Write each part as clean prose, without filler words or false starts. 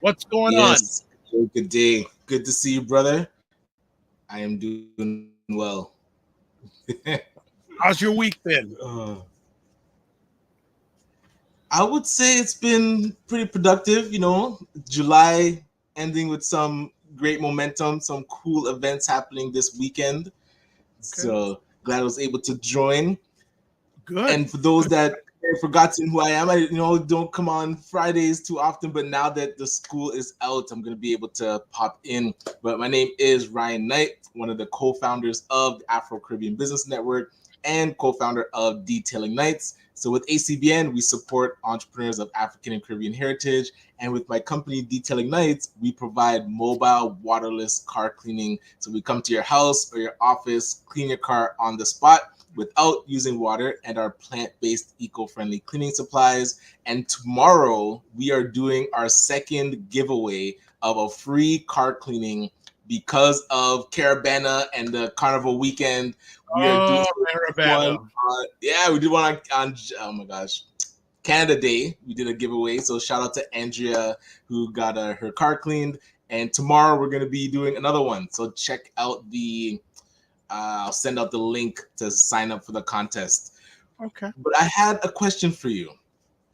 What's going on? Yes. Good day. Good to see you, brother. I am doing well. How's your week been? I would say it's been pretty productive. July ending with some great momentum, some cool events happening this weekend. Okay, So glad I was able to join. good. And for those that have forgotten who I am, I don't come on Fridays too often, but now that the school is out, I'm gonna be able to pop in. But my name is Ryan Knight, one of the co-founders of the Afro Caribbean Business Network and co-founder of Detailing Nights. So with ACBN, we support entrepreneurs of African and Caribbean heritage. And with my company, Detailing Nights, we provide mobile waterless car cleaning. So we come to your house or your office, clean your car on the spot without using water, and our plant-based eco-friendly cleaning supplies. And tomorrow we are doing our second giveaway of a free car cleaning because of Caravana and the Carnival weekend. We are doing Oh, one. Marabana. Yeah, we did one on oh my gosh, Canada Day. We did a giveaway. So shout out to Andrea who got her car cleaned. And tomorrow we're gonna be doing another one. So check out the I'll send out the link to sign up for the contest. Okay. But I had a question for you.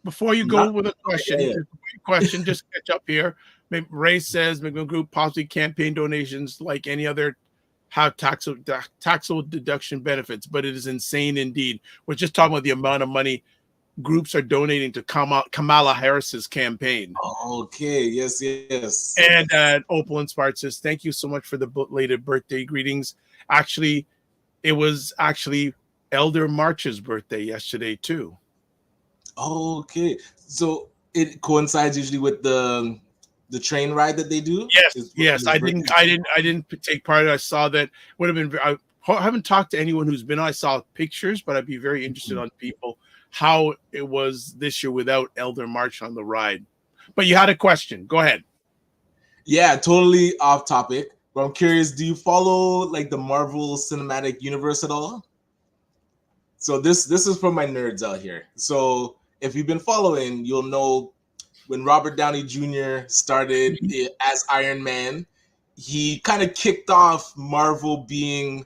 Before you go Not with a question, yeah. just a quick question, just catch up here. Ray says McMillan Group possibly campaign donations like any other have taxable deduction benefits, but it is insane indeed. We're just talking about the amount of money groups are donating to Kamala Harris's campaign. Okay. Yes. And Opal Inspired says, thank you so much for the belated birthday greetings. Actually, it was actually Elder March's birthday yesterday, too. Okay. So it coincides usually with the train ride that they do. Yes, Is yes. his birthday? I didn't take part. I saw that. Would have been. I haven't talked to anyone who's been. I saw pictures, but I'd be very interested on people how it was this year without Elder March on the ride. But you had a question. Go ahead. Yeah, totally off topic. But I'm curious, do you follow like the Marvel Cinematic Universe at all? So this is for my nerds out here. So if you've been following, you'll know when Robert Downey Jr. started as Iron Man, he kind of kicked off Marvel being,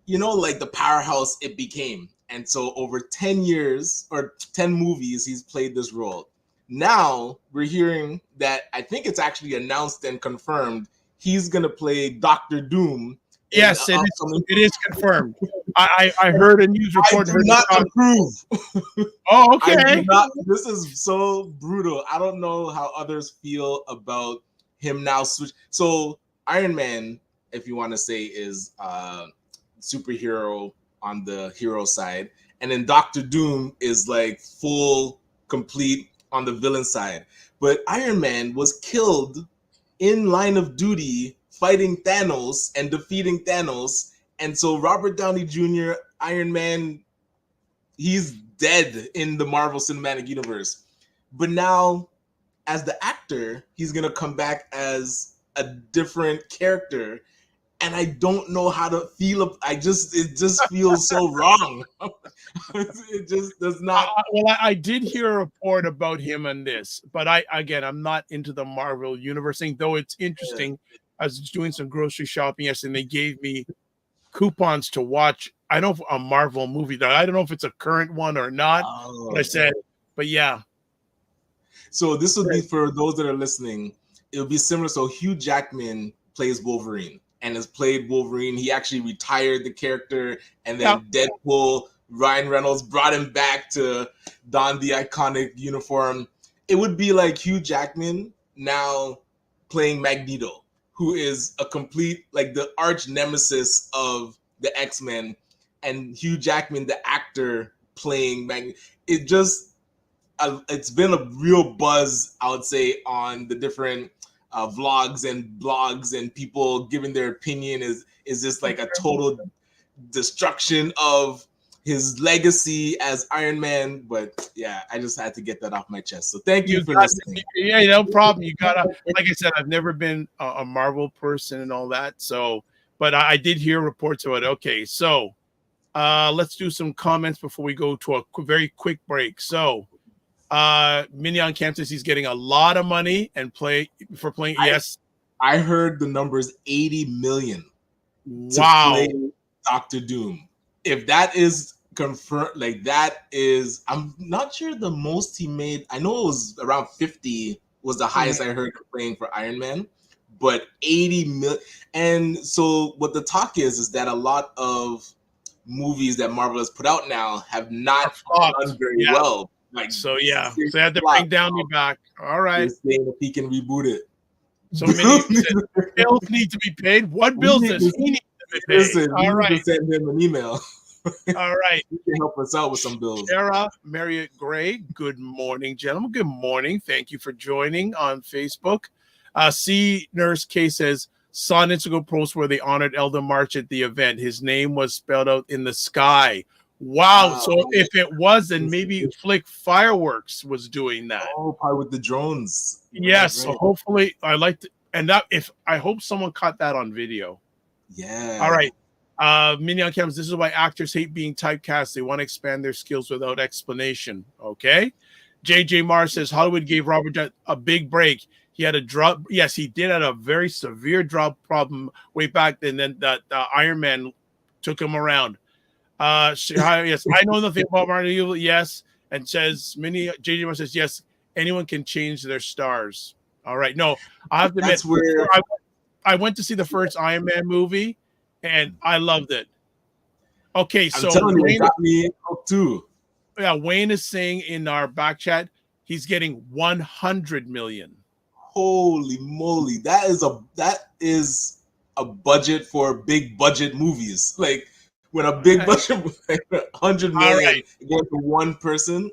like the powerhouse it became. And so over 10 years or 10 movies, he's played this role. Now we're hearing that I think it's actually announced and confirmed he's going to play Doctor Doom in Yes, it is. It is confirmed. I heard a news I report. do Heard not approve. Oh, I do okay. not. This is so brutal. I don't know how others feel about him now. Switch. So Iron Man, if you want to say, is superhero on the hero side, and then Doctor Doom is like full complete on the villain side. But Iron Man was killed in line of duty fighting Thanos and defeating Thanos. And so Robert Downey Jr., Iron Man, he's dead in the Marvel Cinematic Universe. But now, as the actor, he's gonna come back as a different character, and I don't know how to feel. It just feels so wrong. It just does not. Well, I did hear a report about him on this, but I'm not into the Marvel universe thing. Though it's interesting. I was doing some grocery shopping yesterday, and they gave me coupons to watch. I know a Marvel movie that I don't know if it's a current one or not. But I said, but yeah. So this would be for those that are listening. It would be similar. So Hugh Jackman plays Wolverine and has played Wolverine. He actually retired the character, and then Deadpool, Ryan Reynolds brought him back to don the iconic uniform. It would be like Hugh Jackman now playing Magneto, who is a complete like the arch nemesis of the X-Men, and Hugh Jackman, the actor, playing Magneto. It's been a real buzz, I would say, on the different vlogs and blogs and people giving their opinion. Is this like a total destruction of his legacy as Iron Man? But yeah, I just had to get that off my chest. So thank you for listening. Yeah, no problem. You gotta, like I said, I've never been a Marvel person and all that. So, but I did hear reports about it. Okay, so let's do some comments before we go to a very quick break. So, Mignon Camp says he's getting a lot of money and playing. Yes, I heard the numbers 80 million to wow. play Doctor Doom. If that is confirmed, like that is, I'm not sure the most he made. I know it was around 50 was the highest I heard playing for Iron Man, but 80 million. And so what the talk is that a lot of movies that Marvel has put out now have not done very well. Like so, yeah, so they had to bring down me back. All right, they're saying that he can reboot it. So many bills need to be paid. What bills does he need to be paid? Listen, all right, send him an email. All right, you can help us out with some bills. Sarah Marriott Gray, good morning, gentlemen. Good morning. Thank you for joining on Facebook. C Nurse K says, saw an Instagram post where they honored Elder March at the event. His name was spelled out in the sky. Wow. So if it was, then maybe Flick Fireworks was doing that. Oh, probably with the drones. Yes. Right. So hopefully, I like to, and that I hope someone caught that on video. Yeah. All right. Mignon Camps, this is why actors hate being typecast. They want to expand their skills without explanation. Okay. JJ Mars says Hollywood gave Robert Downey a big break. He had a drop. Yes, he did have a very severe drop problem way back then. Then the Iron Man took him around. Yes, I know nothing about Marvel. Yes, and says JJ Mars says yes. Anyone can change their stars. All right. No, I have to admit, where I went to see the first Iron Man movie, and I loved it. Okay, so Wayne got me hooked too. Yeah, Wayne is saying in our back chat he's getting 100 million. Holy moly, that is a budget for big budget movies. Like when a big budget, like 100 million going to one person,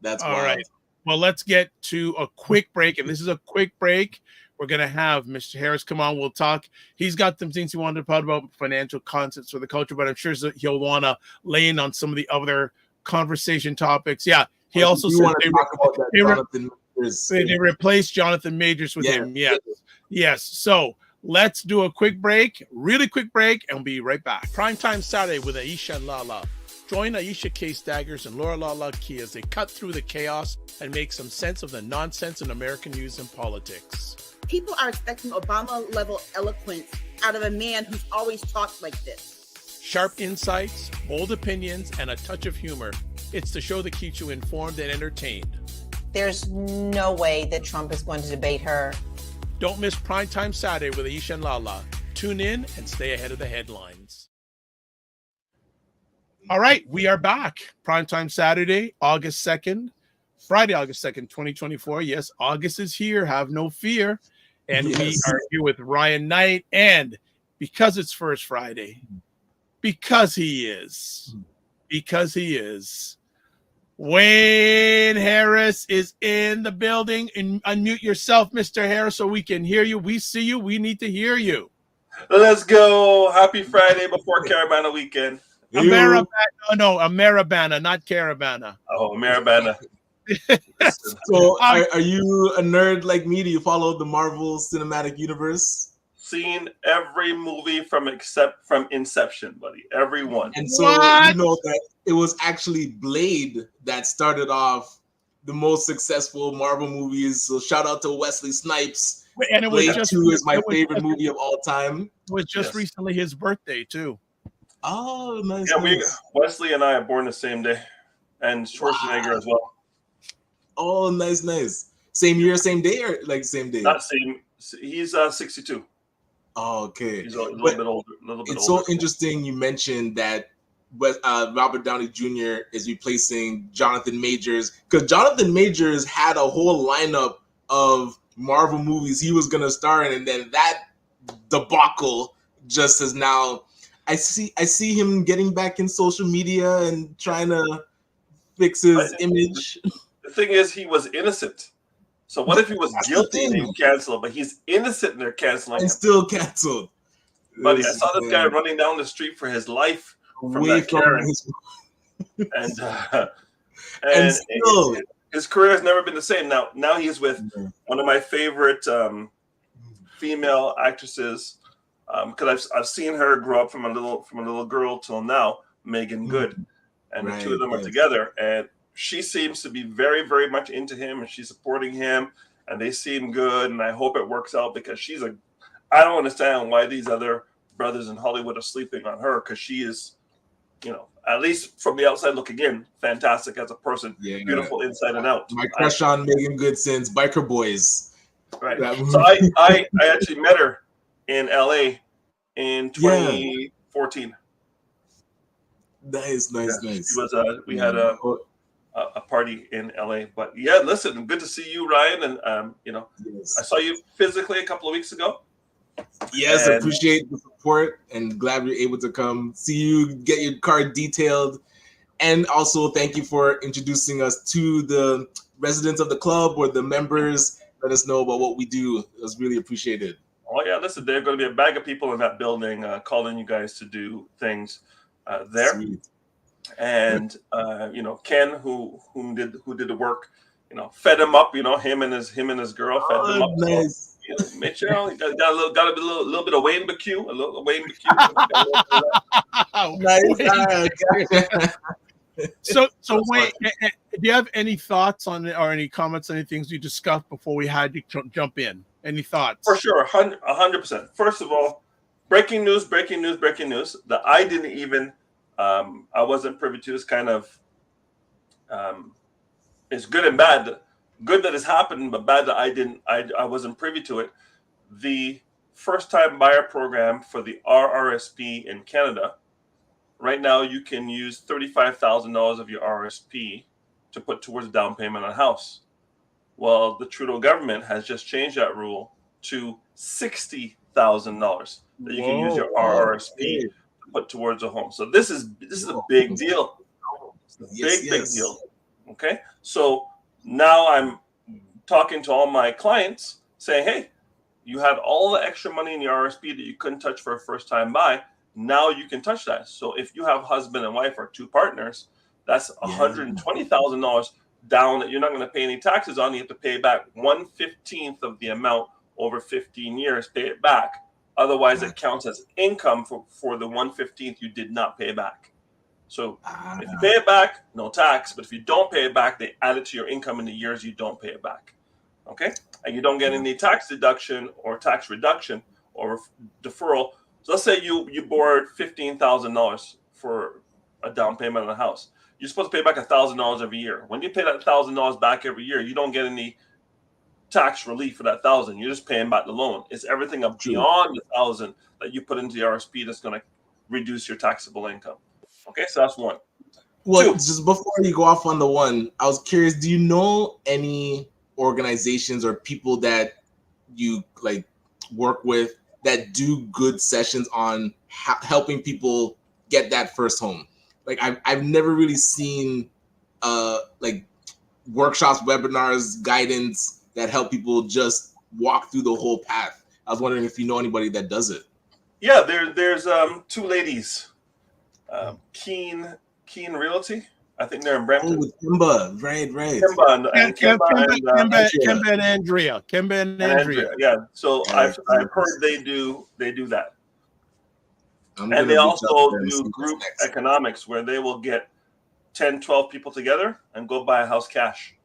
that's all wild. Right. Well, let's get to a quick break, and this is a quick break. We're gonna have Mr. Harris come on. We'll talk. He's got some things he wanted to talk about financial concepts for the culture, but I'm sure he'll want to lay in on some of the other conversation topics. Yeah, he also said they replaced Jonathan Majors with him. Yes. So let's do a quick break, really quick break, and we'll be right back. Primetime Saturday with Aisha and Lala. Join Aisha K. Staggers and Laura Lala Key as they cut through the chaos and make some sense of the nonsense in American news and politics. People are expecting Obama-level eloquence out of a man who's always talked like this. Sharp insights, bold opinions, and a touch of humor. It's the show that keeps you informed and entertained. There's no way that Trump is going to debate her. Don't miss Primetime Saturday with Aisha and Lala. Tune in and stay ahead of the headlines. All right, we are back. Primetime Saturday, August 2nd. Friday, August 2nd, 2024. Yes, August is here. Have no fear. And we are here with Ryan Knight. And because it's First Friday, because he is, Wayne Harris is in the building. And unmute yourself, Mr. Harris, so we can hear you. We see you. We need to hear you. Let's go. Happy Friday before Caravana weekend. Ameribana, not Caravana. Oh, Ameribana. So are you a nerd like me? Do you follow the Marvel Cinematic Universe? Seen every movie from Inception, buddy. Every one. And so you know that it was actually Blade that started off the most successful Marvel movies. So shout out to Wesley Snipes. And Blade 2 is my favorite movie of all time. It was just recently his birthday too. Oh, nice. Yeah, Wesley and I are born the same day, and Schwarzenegger as well. Oh, nice. Same year, same day, or like same day? Not same. He's 62. Oh, okay. He's a little bit older. It's so interesting you mentioned that Robert Downey Jr. is replacing Jonathan Majors, because Jonathan Majors had a whole lineup of Marvel movies he was going to star in, and then that debacle just is now. I see him getting back in social media and trying to fix his image. The thing is, he was innocent. So what if he was guilty and they cancel him, but he's innocent and they're canceling him? And still canceled. Buddy, I saw this guy running down the street for his life from that Karen. And still, his career has never been the same. Now he's with one of my favorite female actresses, because I've seen her grow up from a little girl till now, Megan Good, and the two of them are together, and she seems to be very, very much into him, and she's supporting him, and they seem good. And I hope it works out, because I don't understand why these other brothers in Hollywood are sleeping on her, because she is, at least from the outside looking in, fantastic as a person, beautiful inside and out. My crush on Megan Good since Biker Boys. Right. So I actually met her in LA in 2014. Nice. She was we had a party in LA. But yeah, listen, good to see you, Ryan. And I saw you physically a couple of weeks ago. Yes, appreciate the support and glad we're able to come see you, get your car detailed. And also thank you for introducing us to the residents of the club or the members. Let us know about what we do. It was really appreciated. Oh yeah, listen, there are going to be a bag of people in that building calling you guys to do things there. Sweet. And Ken, who did the work, fed him up. Him and his girl fed them up. Nice. So, Mitchell, got a little bit of Wayne McHugh, Nice. So Wayne, do you have any thoughts on it or any comments, any things you discussed before we had you jump in? Any thoughts? For sure, 100%. First of all, breaking news that I didn't even, I wasn't privy to. Is kind of, it's good and bad. Good that it's happened, but bad that I wasn't privy to it. The first-time buyer program for the RRSP in Canada. Right now, you can use $35,000 of your RSP to put towards a down payment on a house. Well, the Trudeau government has just changed that rule to $60,000 that you can use your RRSP to put towards a home. So this is a big deal. It's a big deal. Okay, so now I'm talking to all my clients saying, hey, you had all the extra money in your RSP that you couldn't touch for a first-time buy. Now you can touch that. So if you have husband and wife or two partners, that's $120,000 down that you're not going to pay any taxes on. You have to pay back 1/15 of the amount over 15 years. Pay it back. Otherwise, it counts as income for the 1/15 you did not pay back. So if you pay it back, no tax. But if you don't pay it back, they add it to your income in the years you don't pay it back. Okay? And you don't get any tax deduction or tax reduction or deferral. So let's say you borrowed $15,000 for a down payment on a house. You're supposed to pay back $1,000 every year. When you pay that $1,000 back every year, you don't get any tax relief for that $1,000. You're just paying back the loan. It's everything up beyond the $1,000 that you put into the RSP that's going to reduce your taxable income. Okay, so that's one. Well, just before you go off on the one, I was curious, do you know any organizations or people that you like work with that do good sessions on helping people get that first home? Like I've never really seen like workshops, webinars, guidance that help people just walk through the whole path. I was wondering if you know anybody that does it. Yeah, there's two ladies, Keen Realty. I think they're in Brampton. Oh, Kimba, right. Kimba and Andrea. Yeah. So I've heard they do that. And they also do group economics where they will get 10, 12 people together and go buy a house cash.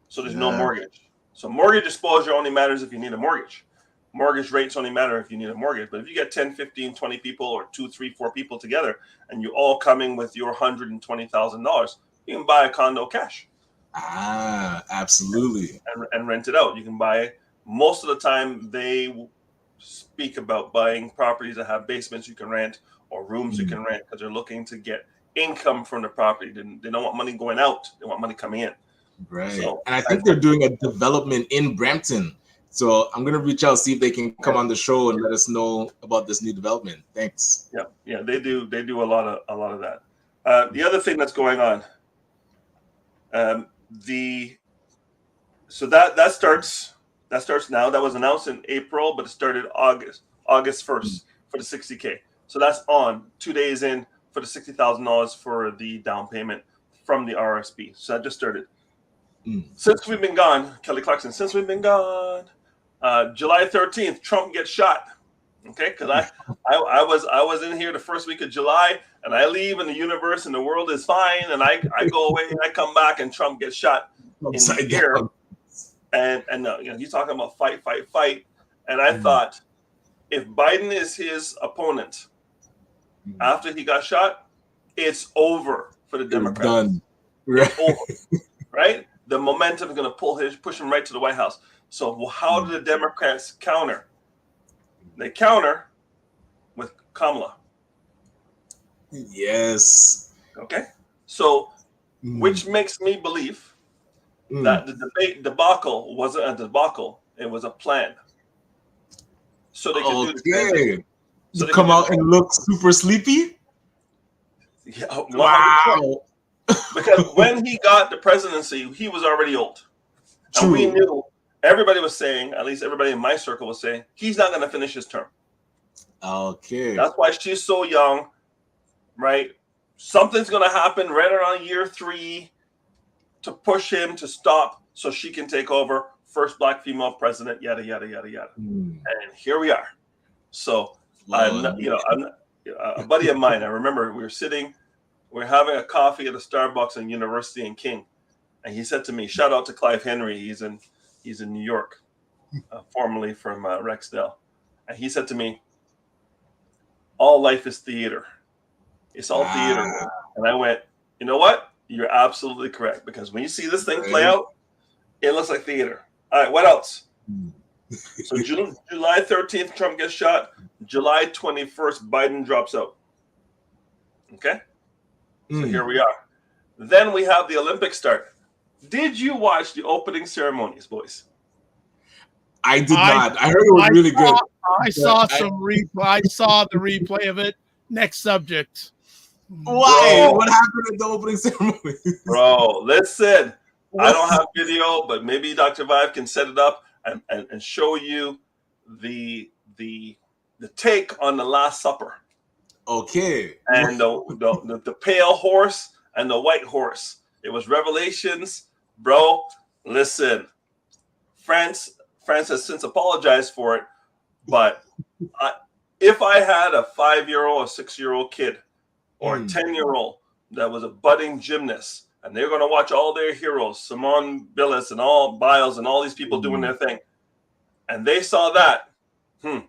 So there's no mortgage. So mortgage exposure only matters if you need a mortgage. Mortgage rates only matter if you need a mortgage. But if you get 10, 15, 20 people or 2, 3, 4 people together and you all coming with your $120,000, you can buy a condo cash. Absolutely. And rent it out. You can buy, most of the time they speak about buying properties that have basements you can rent or rooms you can rent because they're looking to get income from the property. They don't want money going out. They want money coming in. Right. So, and I think they're doing a development in Brampton. So I'm going to reach out, see if they can come on the show and let us know about this new development. Thanks. Yeah, they do a lot of that. The other thing that's going on, so that starts now. That was announced in April, but it started August 1st for the 60K. So that's on 2 days in for the $60,000 for the down payment from the RSP. So that just started. Since we've been gone, Kelly Clarkson, July 13th, Trump gets shot. Okay, because I was in here the first week of July, and I leave, and the universe and the world is fine, and I go away, and I come back, and Trump gets shot in the Upside ear, down. and he's talking about fight, and I thought, if Biden is his opponent after he got shot, it's over for the Democrats. Done. It's over, right? The momentum is going to push him right to the White House. So how do the Democrats counter? They counter with Kamala. Yes. Okay. So, which makes me believe that the debate debacle wasn't a debacle; it was a plan. So they could do the So they come out and look super sleepy. Yeah, 100%. Wow. Because when he got the presidency, he was already old, True. and we knew. Everybody was saying, at least everybody in my circle was saying, he's not going to finish his term. Okay. That's why she's so young, right? Something's going to happen right around year 3 to push him to stop so she can take over. First black female president, yada, yada, yada, yada. And here we are. So, I'm a buddy of mine, I remember we were having a coffee at a Starbucks in University in King. And he said to me, shout out to Clive Henry. He's in New York, formerly from Rexdale. And he said to me, all life is theater. It's all theater. And I went, you know what? You're absolutely correct. Because when you see this thing play out, it looks like theater. All right, what else? So July 13th, Trump gets shot. July 21st, Biden drops out. Okay? So here we are. Then we have the Olympics start. Did you watch the opening ceremonies, boys? I did not. I heard it was really good. I saw some replay. I saw the replay of it. Next subject. Why? What happened at the opening ceremony? Bro, listen. I don't have video, but maybe Dr. Vive can set it up and show you the take on the Last Supper. Okay. And the pale horse and the white horse. It was Revelations. Bro, listen. France has since apologized for it, but if I had a 5-year-old, a 6-year-old kid, or a 10-year-old that was a budding gymnast, and they're going to watch all their heroes, Simone Biles and all Biles and all these people doing their thing, and they saw that, And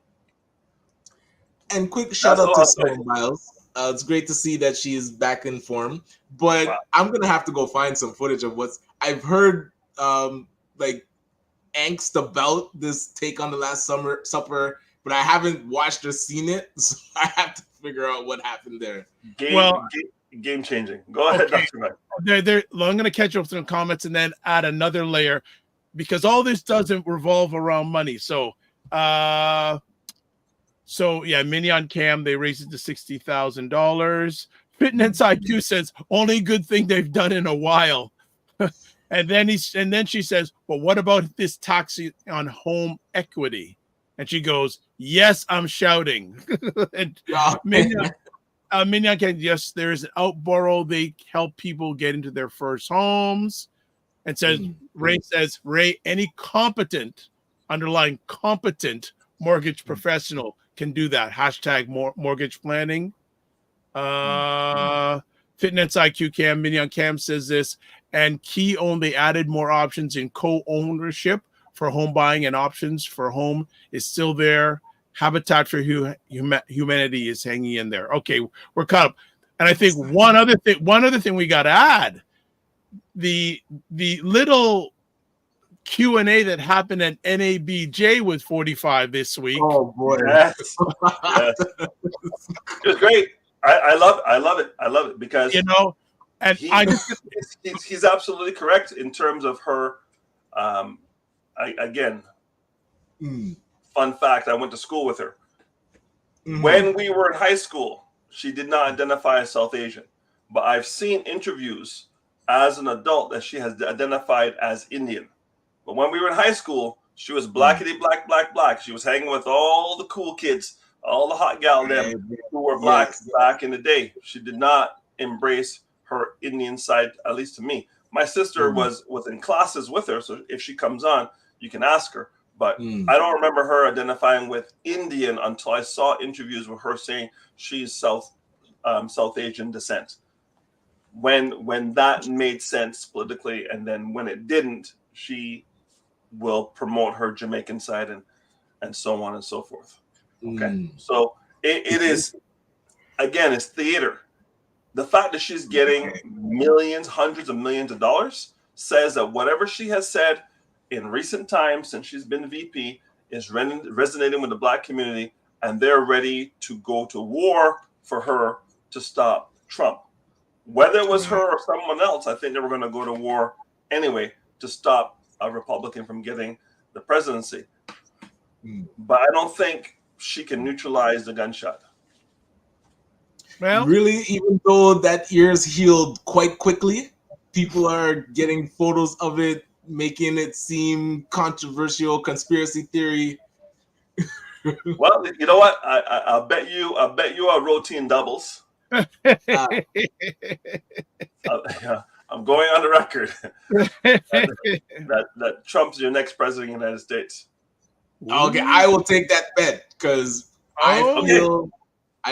quick shout out to Simone Biles. It's great to see that she is back in form, but I'm gonna have to go find some footage of what's I've heard, like angst about this take on the Last Supper, but I haven't watched or seen it, so I have to figure out what happened there. Game changing. Go ahead, Dr. Mike. I'm going to catch up to the comments and then add another layer, because all this doesn't revolve around money. So Minion Cam, they raised it to $60,000. Fitness IQ says only good thing they've done in a while. and then she says, well, what about this tax on home equity? And she goes, yes, I'm shouting. And Minion Cam, yes, there's an outborrow. They help people get into their first homes. And says, Ray, any competent, underlying competent mortgage professional can do that. Hashtag mortgage planning. Fitness IQ Cam, Minion Cam says this, and Key only added more options in co-ownership for home buying, and options for home is still there. Habitat for Humanity is hanging in there. Okay, we're caught up. And I think one other thing we got to add, the little Q&A that happened at NABJ was 45 this week. Oh boy. Yes. It was great. I love it because and he's absolutely correct in terms of her. Fun fact: I went to school with her. When we were in high school, she did not identify as South Asian, but I've seen interviews as an adult that she has identified as Indian. But when we were in high school, she was blackity black. She was hanging with all the cool kids, all the hot gal them who were black back in the day. She did not embrace her Indian side, at least to me. My sister was in classes with her, so if she comes on, you can ask her. But I don't remember her identifying with Indian until I saw interviews with her saying she's South Asian descent. When that made sense politically, and then when it didn't, she will promote her Jamaican side and so on and so forth. Okay, so it is, again, it's theater. The fact that she's getting millions, hundreds of millions of dollars says that whatever she has said in recent times since she's been VP is resonating with the Black community, and they're ready to go to war for her to stop Trump. Whether it was her or someone else, I think they were going to go to war anyway to stop a Republican from getting the presidency. But I don't think she can neutralize the gunshot. Well, really, even though that ear's healed quite quickly, people are getting photos of it, making it seem controversial, conspiracy theory. Well, you know what? I'll bet you a routine doubles. I'm going on the record that Trump's your next president of the United States. Okay, I will take that bet because I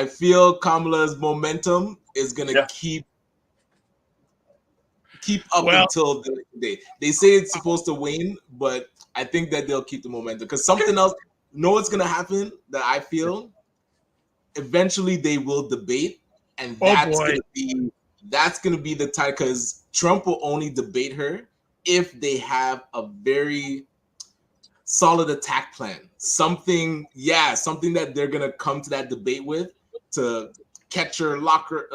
feel Kamala's momentum is gonna keep up until the day. They say it's supposed to wane, but I think that they'll keep the momentum because something else. Know what's gonna happen that I feel? Eventually, they will debate, and that's gonna be the time because Trump will only debate her if they have a very solid attack plan. Something that they're gonna come to that debate with to catch her, lock her,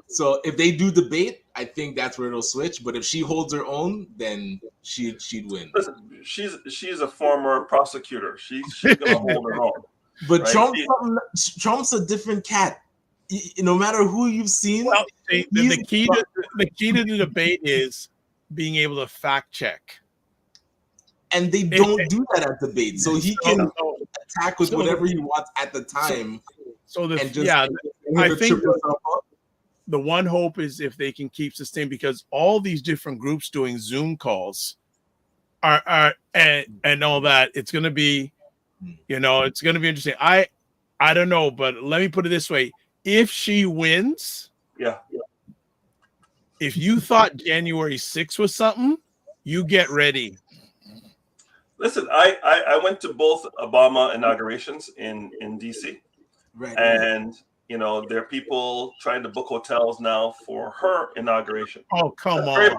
So if they do debate, I think that's where it'll switch. But if she holds her own, then she'd win. Listen, she's a former prosecutor. She's gonna hold her own. But right? Trump's a different cat. No matter who you've seen, the key to the debate is being able to fact check. And they don't do that at debate, so he can attack with whatever he wants at the time. I think the one hope is if they can keep sustained, because all these different groups doing Zoom calls are and all that. It's going to be, it's going to be interesting. I don't know, but let me put it this way: if she wins, if you thought January 6th was something, you get ready. Listen, I went to both Obama inaugurations in DC, right? And there are people trying to book hotels now for her inauguration. Oh, come on!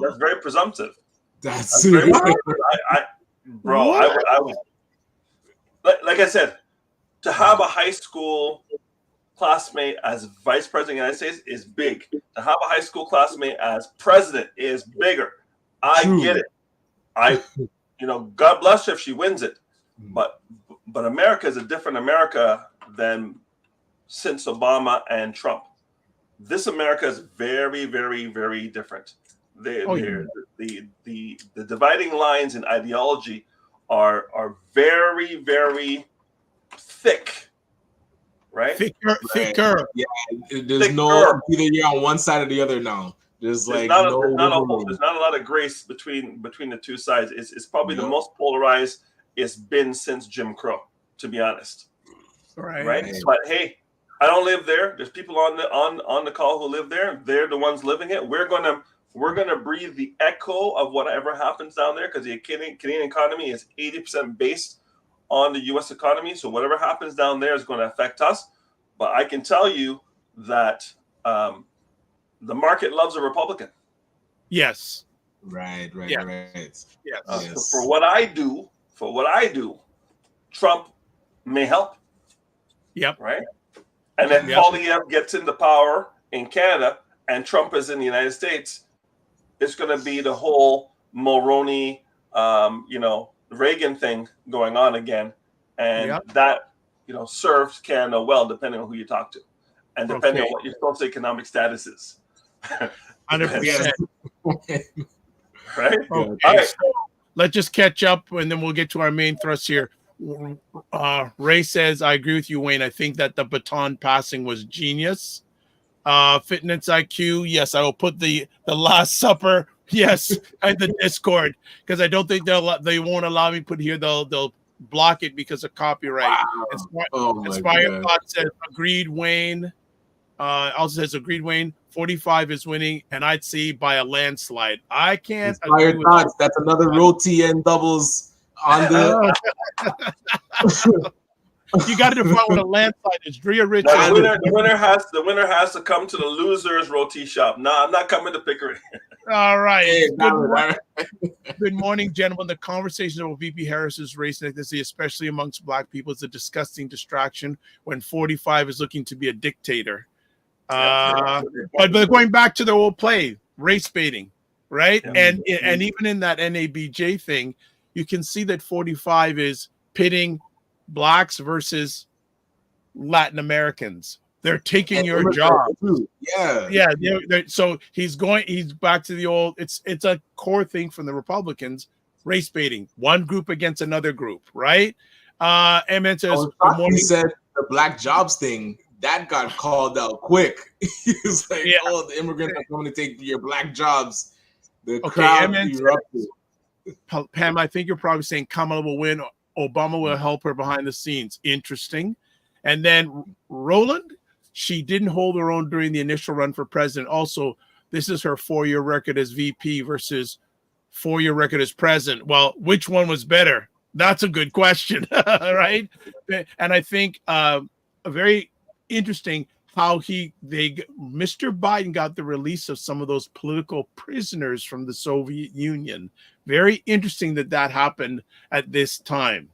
That's very presumptive. That's very presumptive. I would, like I said, to have a high school classmate as vice president of the United States is big. To have a high school classmate as president is bigger. I get it. God bless her if she wins it. But America is a different America than since Obama and Trump. This America is very, very, very different. The dividing lines in ideology are very, very thick, right? Thicker. Yeah, there's no either you're on one side or the other now. There's not a lot of grace between the two sides. It's probably the most polarized it's been since Jim Crow, to be honest. Right. But hey, I don't live there. There's people on the call who live there. They're the ones living it. We're gonna breathe the echo of whatever happens down there because the Canadian economy is 80% based on the U.S. economy. So whatever happens down there is going to affect us. But I can tell you that the market loves a Republican. Yes. Right. Yes. So for what I do, Trump may help. Yep. Right. And then Poilievre gets into power in Canada and Trump is in the United States, it's going to be the whole Mulroney, Reagan thing going on again. And that, serves Canada well, depending on who you talk to and depending on what your socioeconomic status is. 100%. Right? Okay. All right. So let's just catch up and then we'll get to our main thrust here. Ray says, I agree with you, Wayne. I think that the baton passing was genius. Fitness IQ, yes, I will put the Last Supper Yes, and the Discord, because I don't think they won't allow me to put here. They'll block it because of copyright. Wow. Oh my Inspired God. Thought says agreed Wayne. Also says agreed Wayne. 45 is winning, and I'd say by a landslide. I can't agree Inspired with Thoughts. That's another roti and doubles on the. You got to define what a landslide is. Drea Rich. Now, the winner has to come to the losers roti shop. No, I'm not coming to Pickering. All right. Hey, Good morning, gentlemen. The conversation about VP Harris's race ethnicity, especially amongst Black people, is a disgusting distraction when 45 is looking to be a dictator. But going back to the old play, race baiting, right? Yeah. And even in that NABJ thing, you can see that 45 is pitting Blacks versus Latin Americans. They're taking your job. Yeah. So he's back to the old. It's a core thing from the Republicans, race baiting, one group against another group, right? Emmett says, he said the Black Jobs thing that got called out quick. He was like, "Oh, the immigrants are coming to take your Black jobs." The crowd erupted. Pam, I think you're probably saying Kamala will win. Obama will help her behind the scenes. Interesting. And then Roland, she didn't hold her own during the initial run for president. Also, this is her 4-year record as VP versus 4-year record as president. Well, which one was better? That's a good question, right? And I think very interesting how Mr. Biden got the release of some of those political prisoners from the Soviet Union. Very interesting that happened at this time.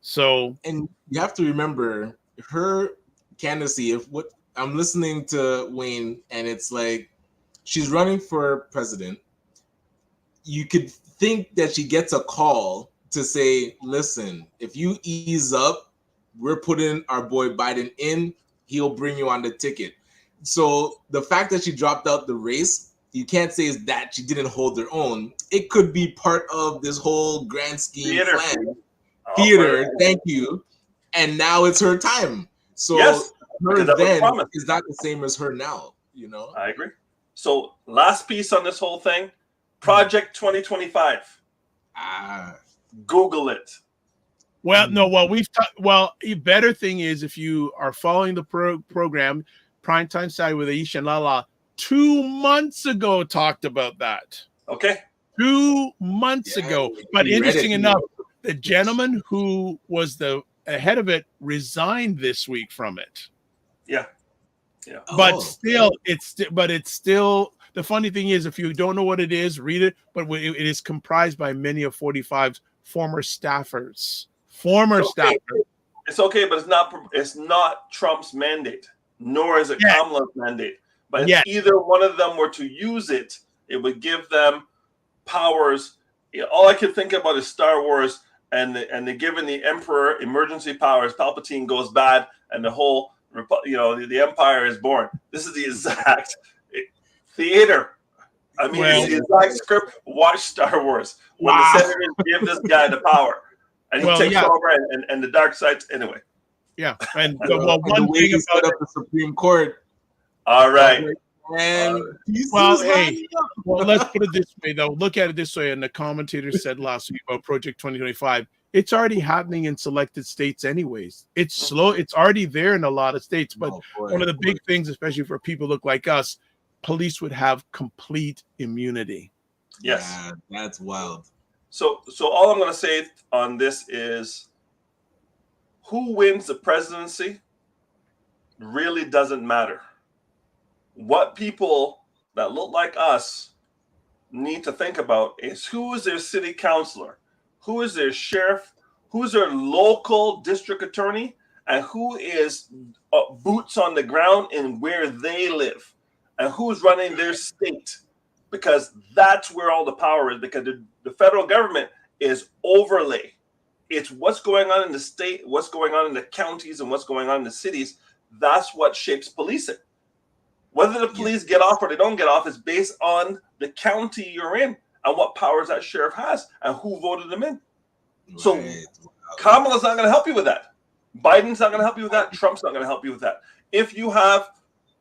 So, and you have to remember her candidacy. I'm listening to Wayne, and it's like she's running for president. You could think that she gets a call to say, "Listen, if you ease up, we're putting our boy Biden in. He'll bring you on the ticket." So the fact that she dropped out the race, you can't say is that she didn't hold her own. It could be part of this whole grand scheme plan. Theater, thank you. And now it's her time. So her then is not the same as her now, you know? I agree. So last piece on this whole thing, Project 2025. Google it. Well, no, a better thing is if you are following the program, Primetime Side with Aisha and Lala 2 months ago talked about that. Okay. 2 months ago. But interesting enough, the gentleman who was the head of it resigned this week from it. Yeah. But it's still the funny thing is, if you don't know what it is, read it. But it is comprised by many of 45's former staffers. It's okay, but it's not Trump's mandate, nor is it Kamala's mandate. But if either one of them were to use it, it would give them powers. All I can think about is Star Wars, and they're giving the Emperor emergency powers. Palpatine goes bad, and the whole the Empire is born. This is the exact theater. I mean, it's the exact script. Watch Star Wars when the senators give this guy the power. And he takes over, and the dark sides anyway. Yeah, and one thing about the Supreme Court. All right. And let's put it this way, though. Look at it this way, and the commentator said last week about Project 2025. It's already happening in selected states, anyways. It's slow. It's already there in a lot of states. But one of the big things, especially for people who look like us, police would have complete immunity. Yes, that's wild. So all I'm going to say on this is who wins the presidency really doesn't matter. What people that look like us need to think about is who is their city councilor, who is their sheriff, who's their local district attorney, and who is boots on the ground in where they live, and who's running their state. Because that's where all the power is, because the federal government is overlay. It's what's going on in the state, what's going on in the counties, and what's going on in the cities. That's what shapes policing. Whether the police get off or they don't get off is based on the county you're in and what powers that sheriff has and who voted them in. So Kamala's not going to help you with that. Biden's not going to help you with that. Trump's not going to help you with that. If you have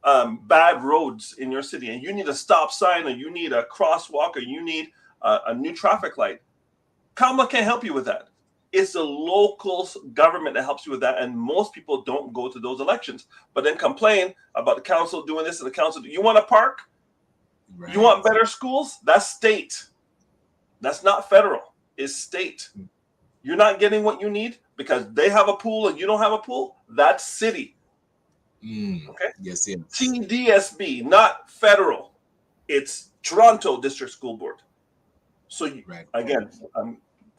bad roads in your city and you need a stop sign or you need a crosswalk or you need a new traffic light, Kamala can't help you with that. It's the local government that helps you with that, and most people don't go to those elections, but then complain about the council doing this and the council. You want a park? Right. You want better schools? That's state. That's not federal. It's state. You're not getting what you need because they have a pool and you don't have a pool. That's city. Okay. Yes, yes. TDSB, not federal. It's Toronto District School Board. So again,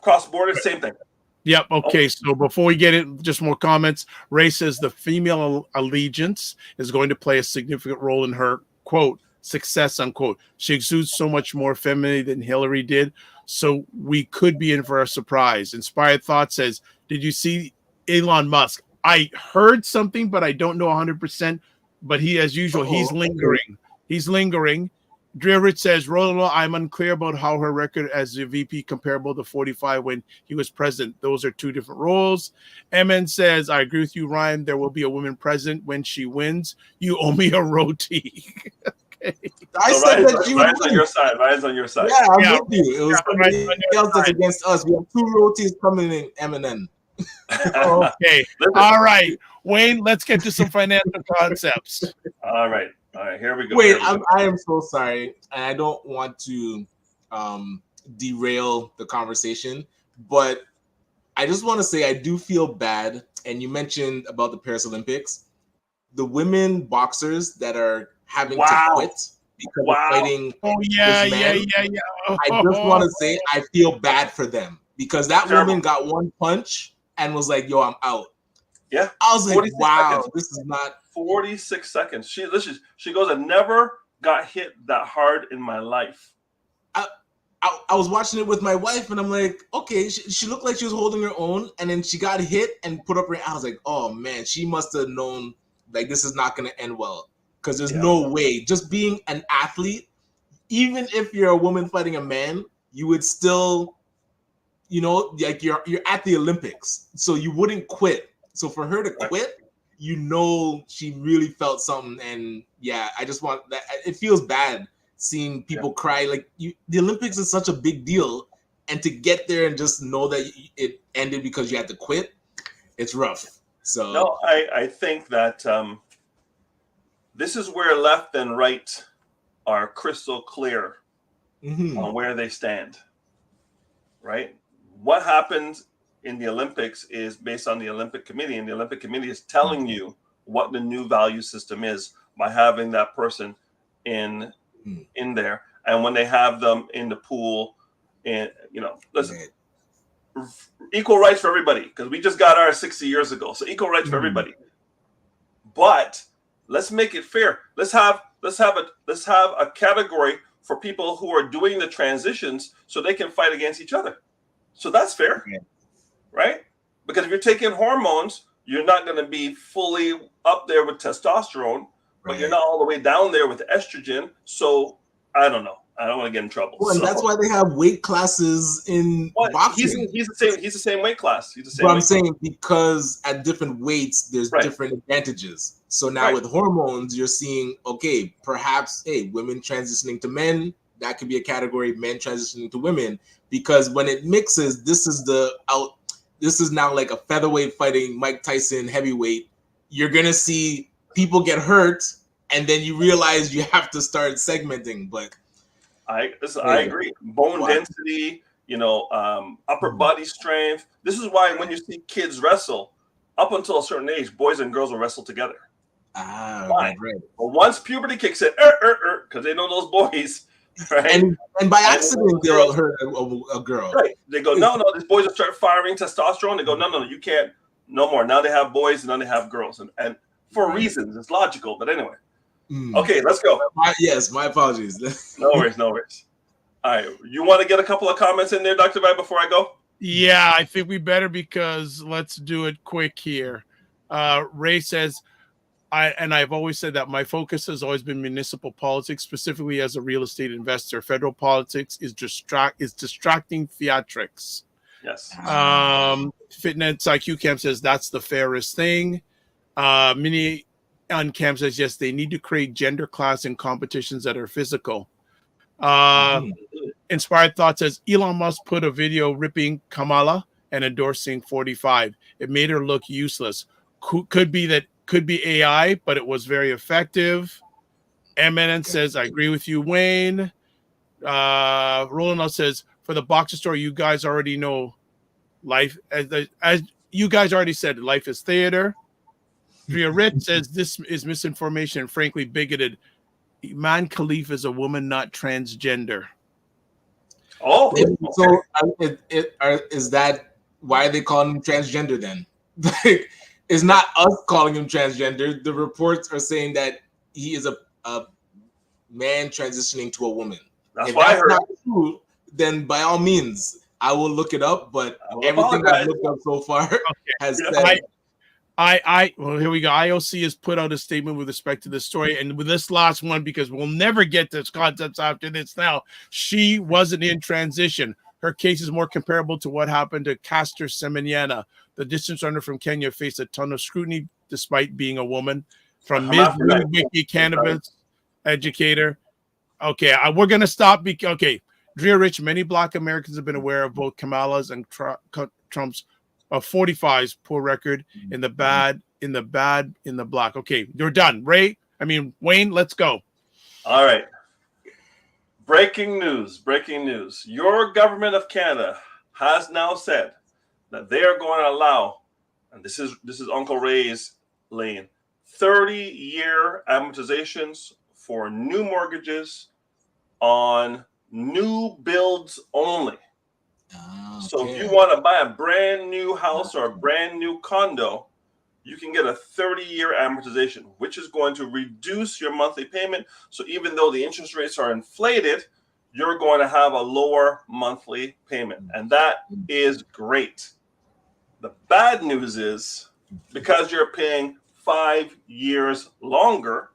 cross border, same thing. Yep. Okay. So before we get it, just more comments. Ray says the female allegiance is going to play a significant role in her, quote, success, unquote. She exudes so much more femininity than Hillary did. So we could be in for a surprise. Inspired Thought says, did you see Elon Musk? I heard something, but I don't know 100%. But he, as usual, he's lingering. He's lingering. Drivich says, Rolo, I'm unclear about how her record as a VP comparable to 45 when he was president. Those are two different roles. MN says, I agree with you, Ryan. There will be a woman president when she wins. You owe me a roti. Okay. I said that you Ryan's on your side. Ryan's on your side. Yeah, I'm with you. It was somebody else that's against us. We have two rotis coming in Eminem. Okay. All right. Wayne, let's get to some financial concepts. All right. Here we go. Wait, I am so sorry. And I don't want to derail the conversation, but I just want to say I do feel bad. And you mentioned about the Paris Olympics. The women boxers that are having to quit because of fighting this man. I just want to say I feel bad for them because that woman got one punch and was like, yo, I'm out. Yeah. I was like, wow, this is not 46 seconds. She goes, I never got hit that hard in my life. I was watching it with my wife and I'm like, okay, she looked like she was holding her own and then she got hit and put up her, I was like, oh man, she must have known like this is not going to end well because there's no way. Just being an athlete, even if you're a woman fighting a man, you would still, like you're at the Olympics, so you wouldn't quit. So for her to quit, she really felt something. And yeah, I just want that. It feels bad seeing people cry. Like the Olympics is such a big deal. And to get there and just know that it ended because you had to quit, it's rough. So no, I think that this is where left and right are crystal clear on where they stand. Right? What happens in the Olympics is based on the Olympic Committee, and the Olympic Committee is telling you what the new value system is by having that person in there. And when they have them in the pool, and listen, equal rights for everybody, because we just got ours 60 years ago. So equal rights for everybody. But let's make it fair. Let's have a category for people who are doing the transitions so they can fight against each other. So that's fair. Right? Because if you're taking hormones, you're not going to be fully up there with testosterone, but you're not all the way down there with estrogen. So I don't know. I don't want to get in trouble. Well, and that's why they have weight classes in boxing. He's the same weight class. He's the same. But I'm saying because at different weights, there's different advantages. So now with hormones, you're seeing, okay, perhaps, women transitioning to men, that could be a category, men transitioning to women, because when it mixes, this is now like a featherweight fighting Mike Tyson heavyweight. You're going to see people get hurt, and then you realize you have to start segmenting. But I agree. Bone density, upper body strength. This is why when you see kids wrestle, up until a certain age, boys and girls will wrestle together. Right. But once puberty kicks in, because they know those boys, right? And by accident, they'll hurt a girl. Right. They go, no, these boys will start firing testosterone. They go, no, you can't, no more. Now they have boys and now they have girls. And for reasons, it's logical. But anyway. Okay, let's go. My apologies. No worries. All right. You want to get a couple of comments in there, Dr. Vi, before I go? Yeah, I think we better because let's do it quick here. Ray says, I've always said that my focus has always been municipal politics, specifically as a real estate investor. Federal politics is distracting theatrics. Yes. Fitness IQ Camp says that's the fairest thing. Mini Uncam says yes, they need to create gender class in competitions that are physical. Inspired Thought says Elon Musk put a video ripping Kamala and endorsing 45. It made her look useless. Could be AI, but it was very effective. Eminence says, I agree with you, Wayne. Roland says, for the boxer store, you guys already know life, as you guys already said, life is theater. Drea Rich says, this is misinformation and frankly bigoted. Iman Khalif is a woman, not transgender. Oh, so is that why they call him transgender then? Like, it's not us calling him transgender. The reports are saying that he is a man transitioning to a woman. That's why I heard. Not true, then by all means, I will look it up. But everything I've looked up so far has said. Well, here we go. IOC has put out a statement with respect to this story, and with this last one, because we'll never get to concepts after this. Now, she wasn't in transition. Her case is more comparable to what happened to Caster Semenya. The distance runner from Kenya faced a ton of scrutiny despite being a woman. From Ms. Wiki, cannabis educator. Okay, we're gonna stop. Drea Rich. Many Black Americans have been aware of both Kamala's and Trump's 45's poor record in the bad, in the black. Okay, you're done. Wayne, let's go. All right. Breaking news. Your government of Canada has now said that they are going to allow, and this is Uncle Ray's lane, 30-year amortizations for new mortgages on new builds only. So if you want to buy a brand new house or a brand new condo, you can get a 30-year amortization, which is going to reduce your monthly payment. So even though the interest rates are inflated, you're going to have a lower monthly payment. And that is great. The bad news is because you're paying 5 years longer,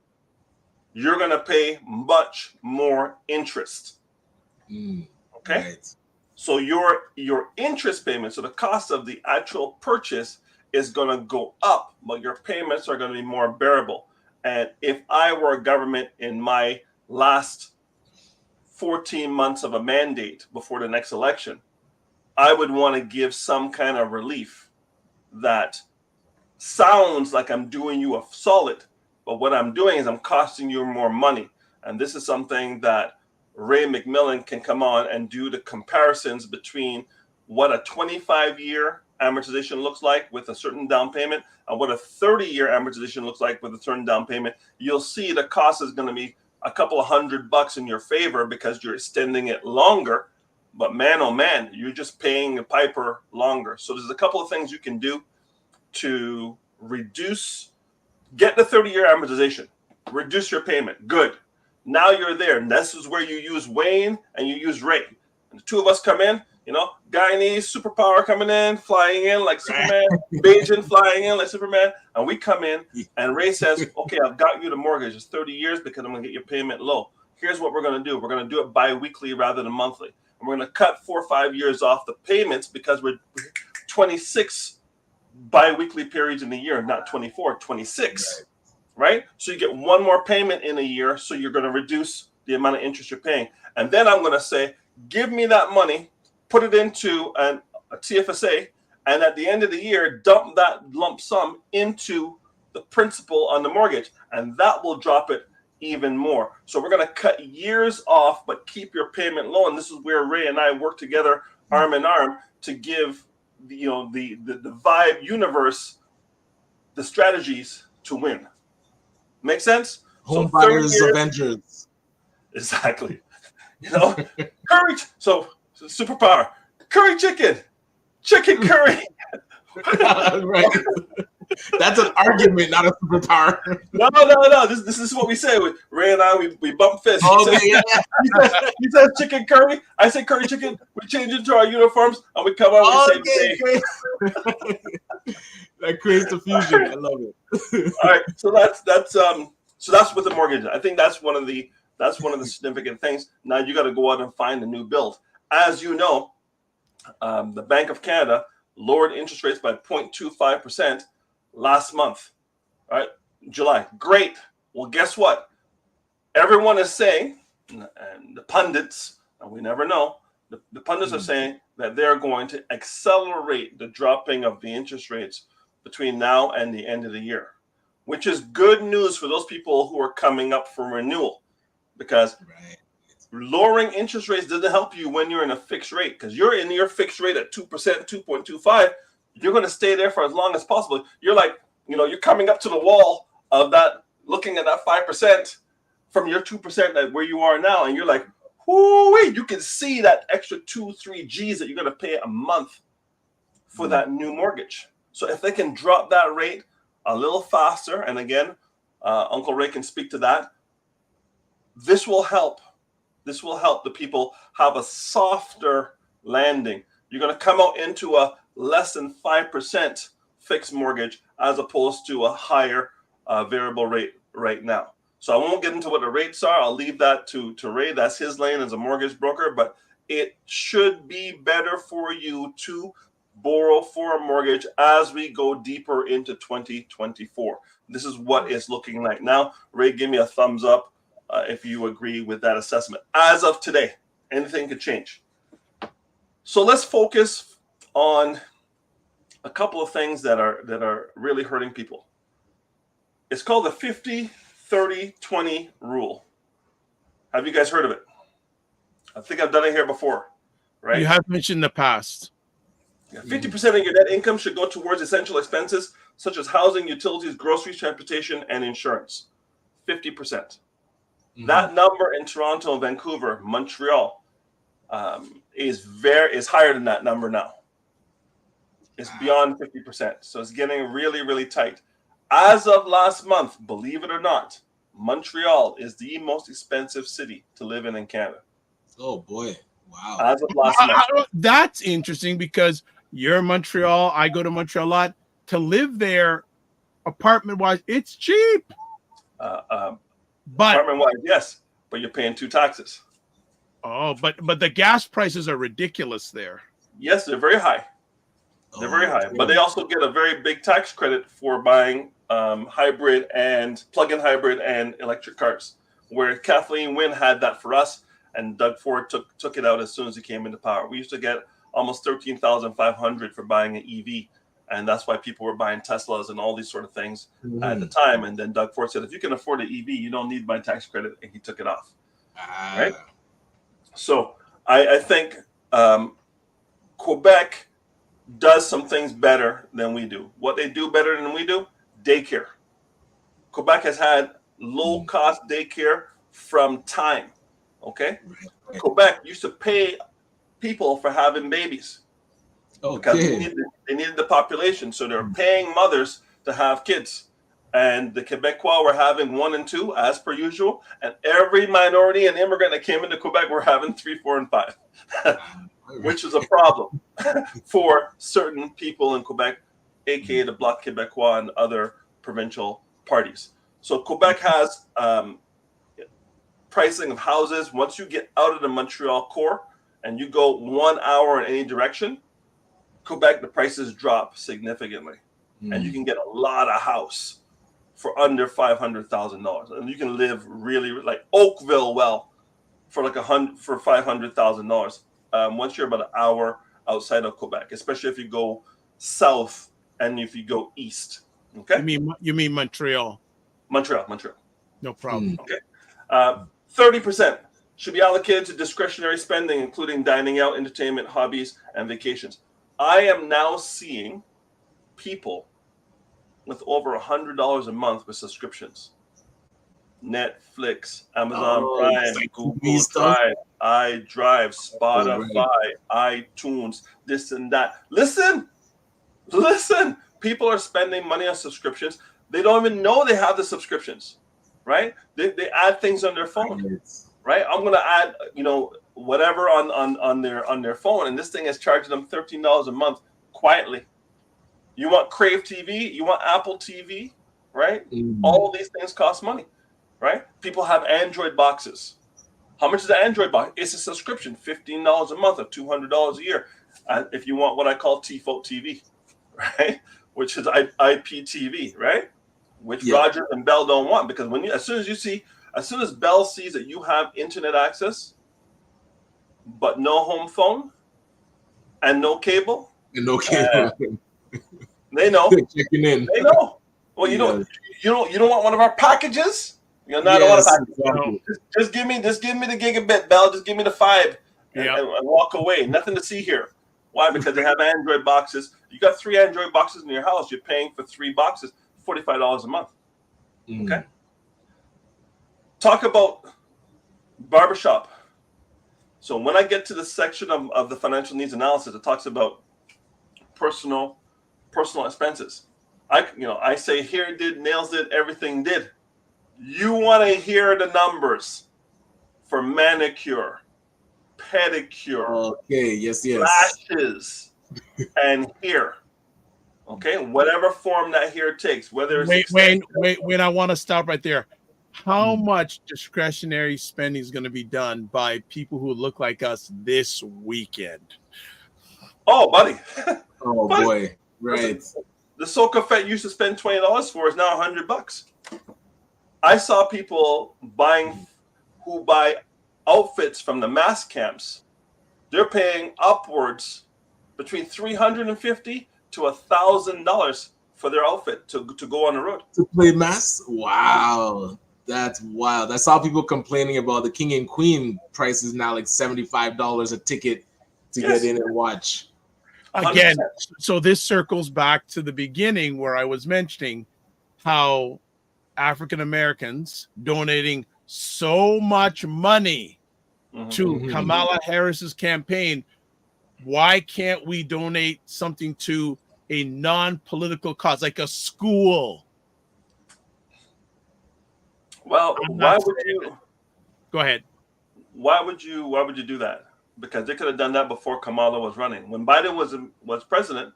you're going to pay much more interest. Okay? Right. So your interest payment, so the cost of the actual purchase is going to go up, but your payments are going to be more bearable. And if I were a government in my last 14 months of a mandate before the next election, I would want to give some kind of relief that sounds like I'm doing you a solid, but what I'm doing is I'm costing you more money. And this is something that Ray McMillan can come on and do the comparisons between what a 25-year amortization looks like with a certain down payment and what a 30-year amortization looks like with a certain down payment. You'll see the cost is going to be a couple of $100 in your favor because you're extending it longer. But man, oh man, you're just paying the piper longer. So there's a couple of things you can do to get the 30-year amortization, reduce your payment. Good. Now you're there. And this is where you use Wayne and you use Ray. And the two of us come in, Guyanese superpower coming in, flying in like Superman, Bajan flying in like Superman. And we come in and Ray says, okay, I've got you the mortgage. It's 30 years because I'm going to get your payment low. Here's what we're going to do. We're going to do it bi-weekly rather than monthly. And we're going to cut 4 or 5 years off the payments because we're 26 bi-weekly periods in the year, not 24, 26. Right? So you get one more payment in a year, so you're going to reduce the amount of interest you're paying. And then I'm going to say, give me that money, put it into a TFSA, and at the end of the year, dump that lump sum into the principal on the mortgage, and that will drop it even more. So we're going to cut years off, but keep your payment low. And this is where Ray and I work together arm in arm to give the Vibe universe the strategies to win. Make sense? Home buyers Avengers. Exactly. Curry. So superpower. Curry chicken curry. Right. That's an argument, not a superpower. No. This is what we say. Ray and I, we bump fists. He says chicken curry. I say curry chicken. We change into our uniforms and we come out and say the same. That creates the fusion. I love it. All right. So that's with the mortgage. I think that's one of the significant things. Now you got to go out and find a new build. As you know, the Bank of Canada lowered interest rates by 0.25% last month. Right? July. Great. Well, guess what? Everyone is saying, and the pundits, and we never know, the pundits are saying that they're going to accelerate the dropping of the interest rates between now and the end of the year, which is good news for those people who are coming up for renewal, because lowering interest rates doesn't help you when you're in a fixed rate, because you're in your fixed rate at 2%, 2.25. You're going to stay there for as long as possible. You're like, you're coming up to the wall of that, looking at that 5% from your 2% at where you are now. And you're like, whoo-wee, you can see that extra 2-3 G's that you're going to pay a month for that new mortgage. So if they can drop that rate a little faster, and again, Uncle Ray can speak to that, this will help. This will help the people have a softer landing. You're going to come out into a less than 5% fixed mortgage as opposed to a higher variable rate right now. So I won't get into what the rates are. I'll leave that to Ray. That's his lane as a mortgage broker, but it should be better for you to borrow for a mortgage as we go deeper into 2024. This is what it's looking like now. Ray, give me a thumbs up if you agree with that assessment. As of today, anything could change. So let's focus on a couple of things that are really hurting people. It's called the 50-30-20 rule. Have you guys heard of it? I think I've done it here before, right? You have mentioned in the past. 50% of your net income should go towards essential expenses such as housing, utilities, groceries, transportation, and insurance. 50%. That number in Toronto, Vancouver, Montreal is higher than that number now. It's beyond 50%. So it's getting really, really tight. As of last month, believe it or not, Montreal is the most expensive city to live in Canada. Oh boy. Wow. As of last month. That's interesting because you're in Montreal. I go to Montreal a lot. To live there, apartment-wise, it's cheap. But apartment-wise, yes, but you're paying 2 taxes. Oh, but the gas prices are ridiculous there. Yes, they're very high. They're very high, but they also get a very big tax credit for buying hybrid and plug-in hybrid and electric cars, where Kathleen Wynne had that for us, and Doug Ford took it out as soon as he came into power. We used to get almost $13,500 for buying an EV, and that's why people were buying Teslas and all these sort of things at the time. And then Doug Ford said, if you can afford an EV, you don't need my tax credit, and he took it off. Right? So I think Quebec does some things better than we do. What they do better than we do, daycare. Quebec has had low-cost daycare from time, okay? Quebec used to pay people for having babies because they needed the population, so they're paying mothers to have kids. And the Quebecois were having 1 and 2, as per usual, and every minority and immigrant that came into Quebec were having 3, 4, and 5. Which is a problem for certain people in Quebec, aka the Bloc Québécois and other provincial parties. So Quebec has pricing of houses. Once you get out of the Montreal core and you go 1 hour in any direction, Quebec, the prices drop significantly. And you can get a lot of house for under $500,000. And you can live really, like Oakville, for like $500,000. Once you're about an hour outside of Quebec, especially if you go south and if you go east. Okay. You mean Montreal? Montreal. No problem. Okay. 30% should be allocated to discretionary spending, including dining out, entertainment, hobbies, and vacations. I am now seeing people with over $100 a month with subscriptions. Netflix, Amazon Prime, Google Drive, iDrive, Spotify, iTunes, this and that. Listen, people are spending money on subscriptions. They don't even know they have the subscriptions, right? They add things on their phone, right? I'm gonna add, whatever on their phone, and this thing is charging them $13 a month quietly. You want Crave TV, you want Apple TV, right? All these things cost money. Right? People have Android boxes. How much is the Android box? It's a subscription, $15 a month or $200 a year. If you want what I call TFOT TV, right? Which is IPTV, right? which Yeah. Rogers and Bell don't want, because as soon as Bell sees that you have internet access, but no home phone and no cable, And okay, they know. checking in. They know. Well, you don't want one of our packages. You're not want a package. exactly. Just give me the gigabit, Bell. Just give me the 5 and walk away. Nothing to see here. Why? Because they have Android boxes. You got 3 Android boxes in your house. You're paying for 3 boxes, $45 a month. Okay. Talk about barbershop. So when I get to the section of the financial needs analysis, it talks about personal expenses. I say hair did, nails did, everything did. You want to hear the numbers for manicure, pedicure, Okay, yes. lashes, and hair. Okay, whatever form that hair takes, whether it's wait, I want to stop right there. How much discretionary spending is going to be done by people who look like us this weekend? Oh, buddy. Oh boy, right. The Soca Fete used to spend $20 for is now $100. I saw people who buy outfits from the mass camps. They're paying upwards between $350 to $1,000 for their outfit to go on the road. To play mass? Wow. That's wild. I saw people complaining about the King and Queen prices now, like $75 a ticket to get in and watch. Again, 100%. so this circles back to the beginning where I was mentioning how African Americans donating so much money to Kamala Harris's campaign. Why can't we donate something to a non-political cause, like a school? Well, why would you? Go ahead. Why would you do that? Because they could have done that before Kamala was running. When Biden was president,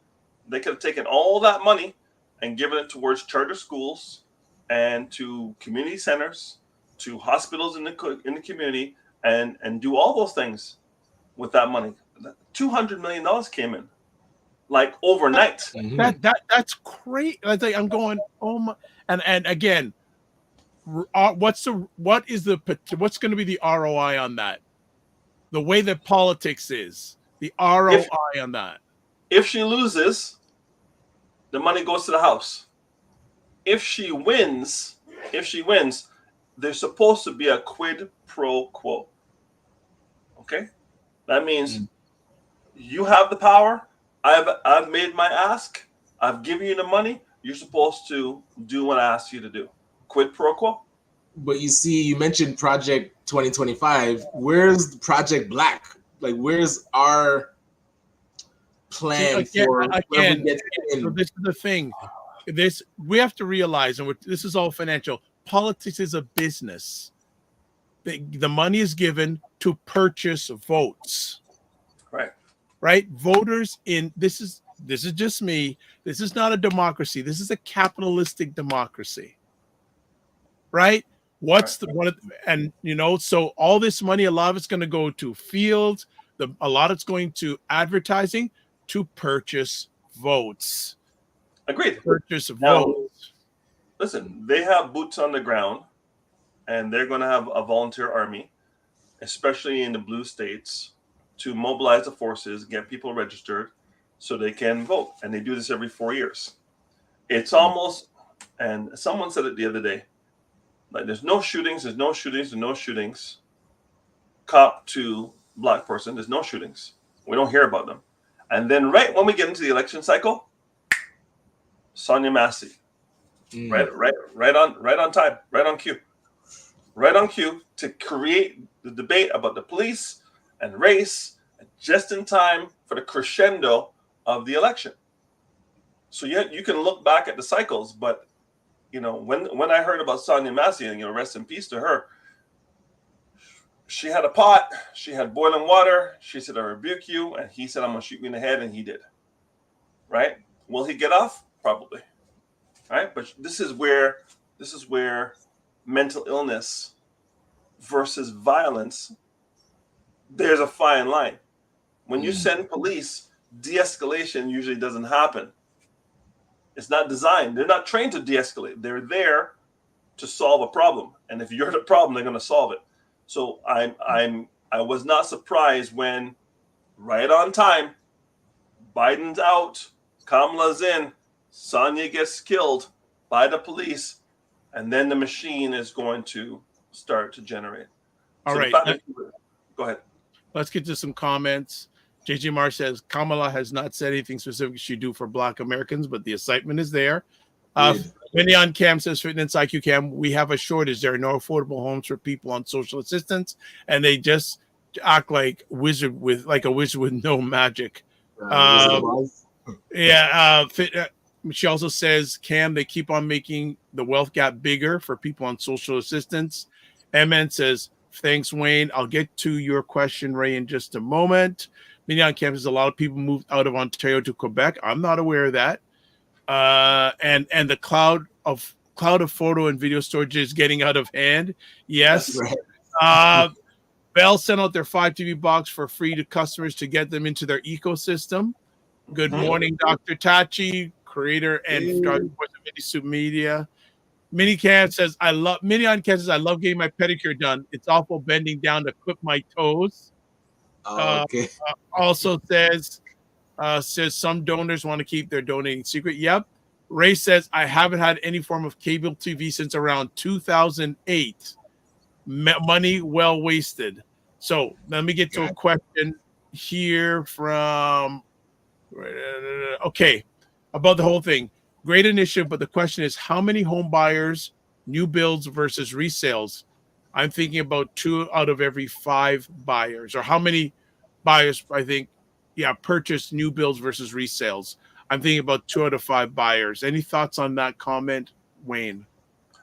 they could have taken all that money and given it towards charter schools and to community centers, to hospitals in the community, and do all those things with that money. $200 million came in, like overnight. That's great. I'm going, oh my, and again, what's going to be the ROI on that? The way that politics is, the ROI on that. If she loses, the money goes to the House. If she wins, there's supposed to be a quid pro quo. Okay, that means you have the power. I've made my ask. I've given you the money. You're supposed to do what I asked you to do. Quid pro quo. But you see, you mentioned Project 2025. Where's Project Black? Like, where's our plan for again? So this is the thing. We have to realize, and this is all financial. Politics is a business. The money is given to purchase votes. Right. Voters this is just me. This is not a democracy. This is a capitalistic democracy. Right. So all this money, a lot of it's going to go to fields. A lot it's going to advertising to purchase votes. Agreed. Purchase now, votes. Listen, they have boots on the ground, and they're going to have a volunteer army, especially in the blue states, to mobilize the forces, get people registered so they can vote. And they do this every 4 years. It's almost, and someone said it the other day, like there's no shootings. Cop to black person, there's no shootings. We don't hear about them. And then right when we get into the election cycle, Sonia Massey, right on time, right on cue to create the debate about the police and race, just in time for the crescendo of the election. So you can look back at the cycles, but when I heard about Sonia Massey, and rest in peace to her, she had a pot, she had boiling water. She said, "I rebuke you," and he said, "I'm gonna shoot you in the head," and he did. Right? Will he get off? Probably. Right? But this is where mental illness versus violence, there's a fine line. When you send police, de-escalation usually doesn't happen. It's not designed. They're not trained to de-escalate. They're there to solve a problem. And if you're the problem, they're going to solve it. So I was not surprised when, right on time, Biden's out, Kamala's in, Sonia gets killed by the police, and then the machine is going to start to generate. All So right. Go ahead. Let's get to some comments. JJ Marr says Kamala has not said anything specific she do for Black Americans, but the excitement is there. Vinny on Cam says, Fitness IQ Cam, we have a shortage. There are no affordable homes for people on social assistance, and they just act like a wizard with no magic. She also says, Cam, they keep on making the wealth gap bigger for people on social assistance. MN says, thanks, Wayne. I'll get to your question, Ray, in just a moment. Mignon Camp says a lot of people moved out of Ontario to Quebec. I'm not aware of that. And the cloud of photo and video storage is getting out of hand. Yes. Right. Bell sent out their 5 TV box for free to customers to get them into their ecosystem. Good morning, Dr. Tachi, creator and voice of Mini Media. Minion says, I love getting my pedicure done. It's awful bending down to clip my toes. Okay. Also says some donors want to keep their donating secret. Yep. Ray says, I haven't had any form of cable TV since around 2008. Money well wasted. So let me get to a question here from, about the whole thing. Great initiative, but the question is, how many home buyers, new builds versus resales? I'm thinking about 2 out of every 5 buyers, or how many buyers, I think, purchase new builds versus resales. I'm thinking about 2 out of 5 buyers. Any thoughts on that comment, Wayne?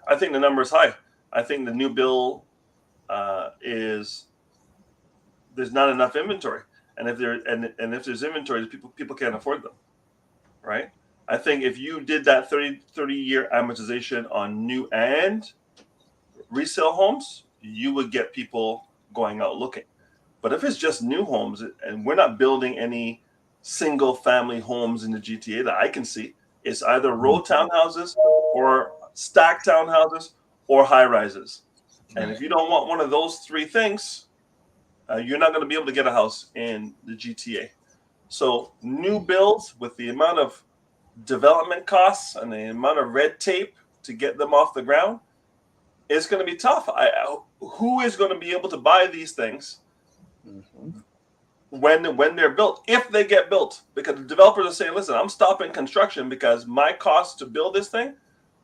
I think the number is high. I think the new build there's not enough inventory, and if there's inventory, people can't afford them, right? I think if you did that 30-year amortization on new and resale homes, you would get people going out looking. But if it's just new homes, and we're not building any single family homes in the GTA that I can see, it's either row townhouses or stacked townhouses or high rises. And if you don't want one of those 3 things, you're not going to be able to get a house in the GTA. So new builds, with the amount of development costs and the amount of red tape to get them off the ground, it's going to be tough. Who is going to be able to buy these things when they're built, if they get built? Because the developers are saying, listen, I'm stopping construction because my costs to build this thing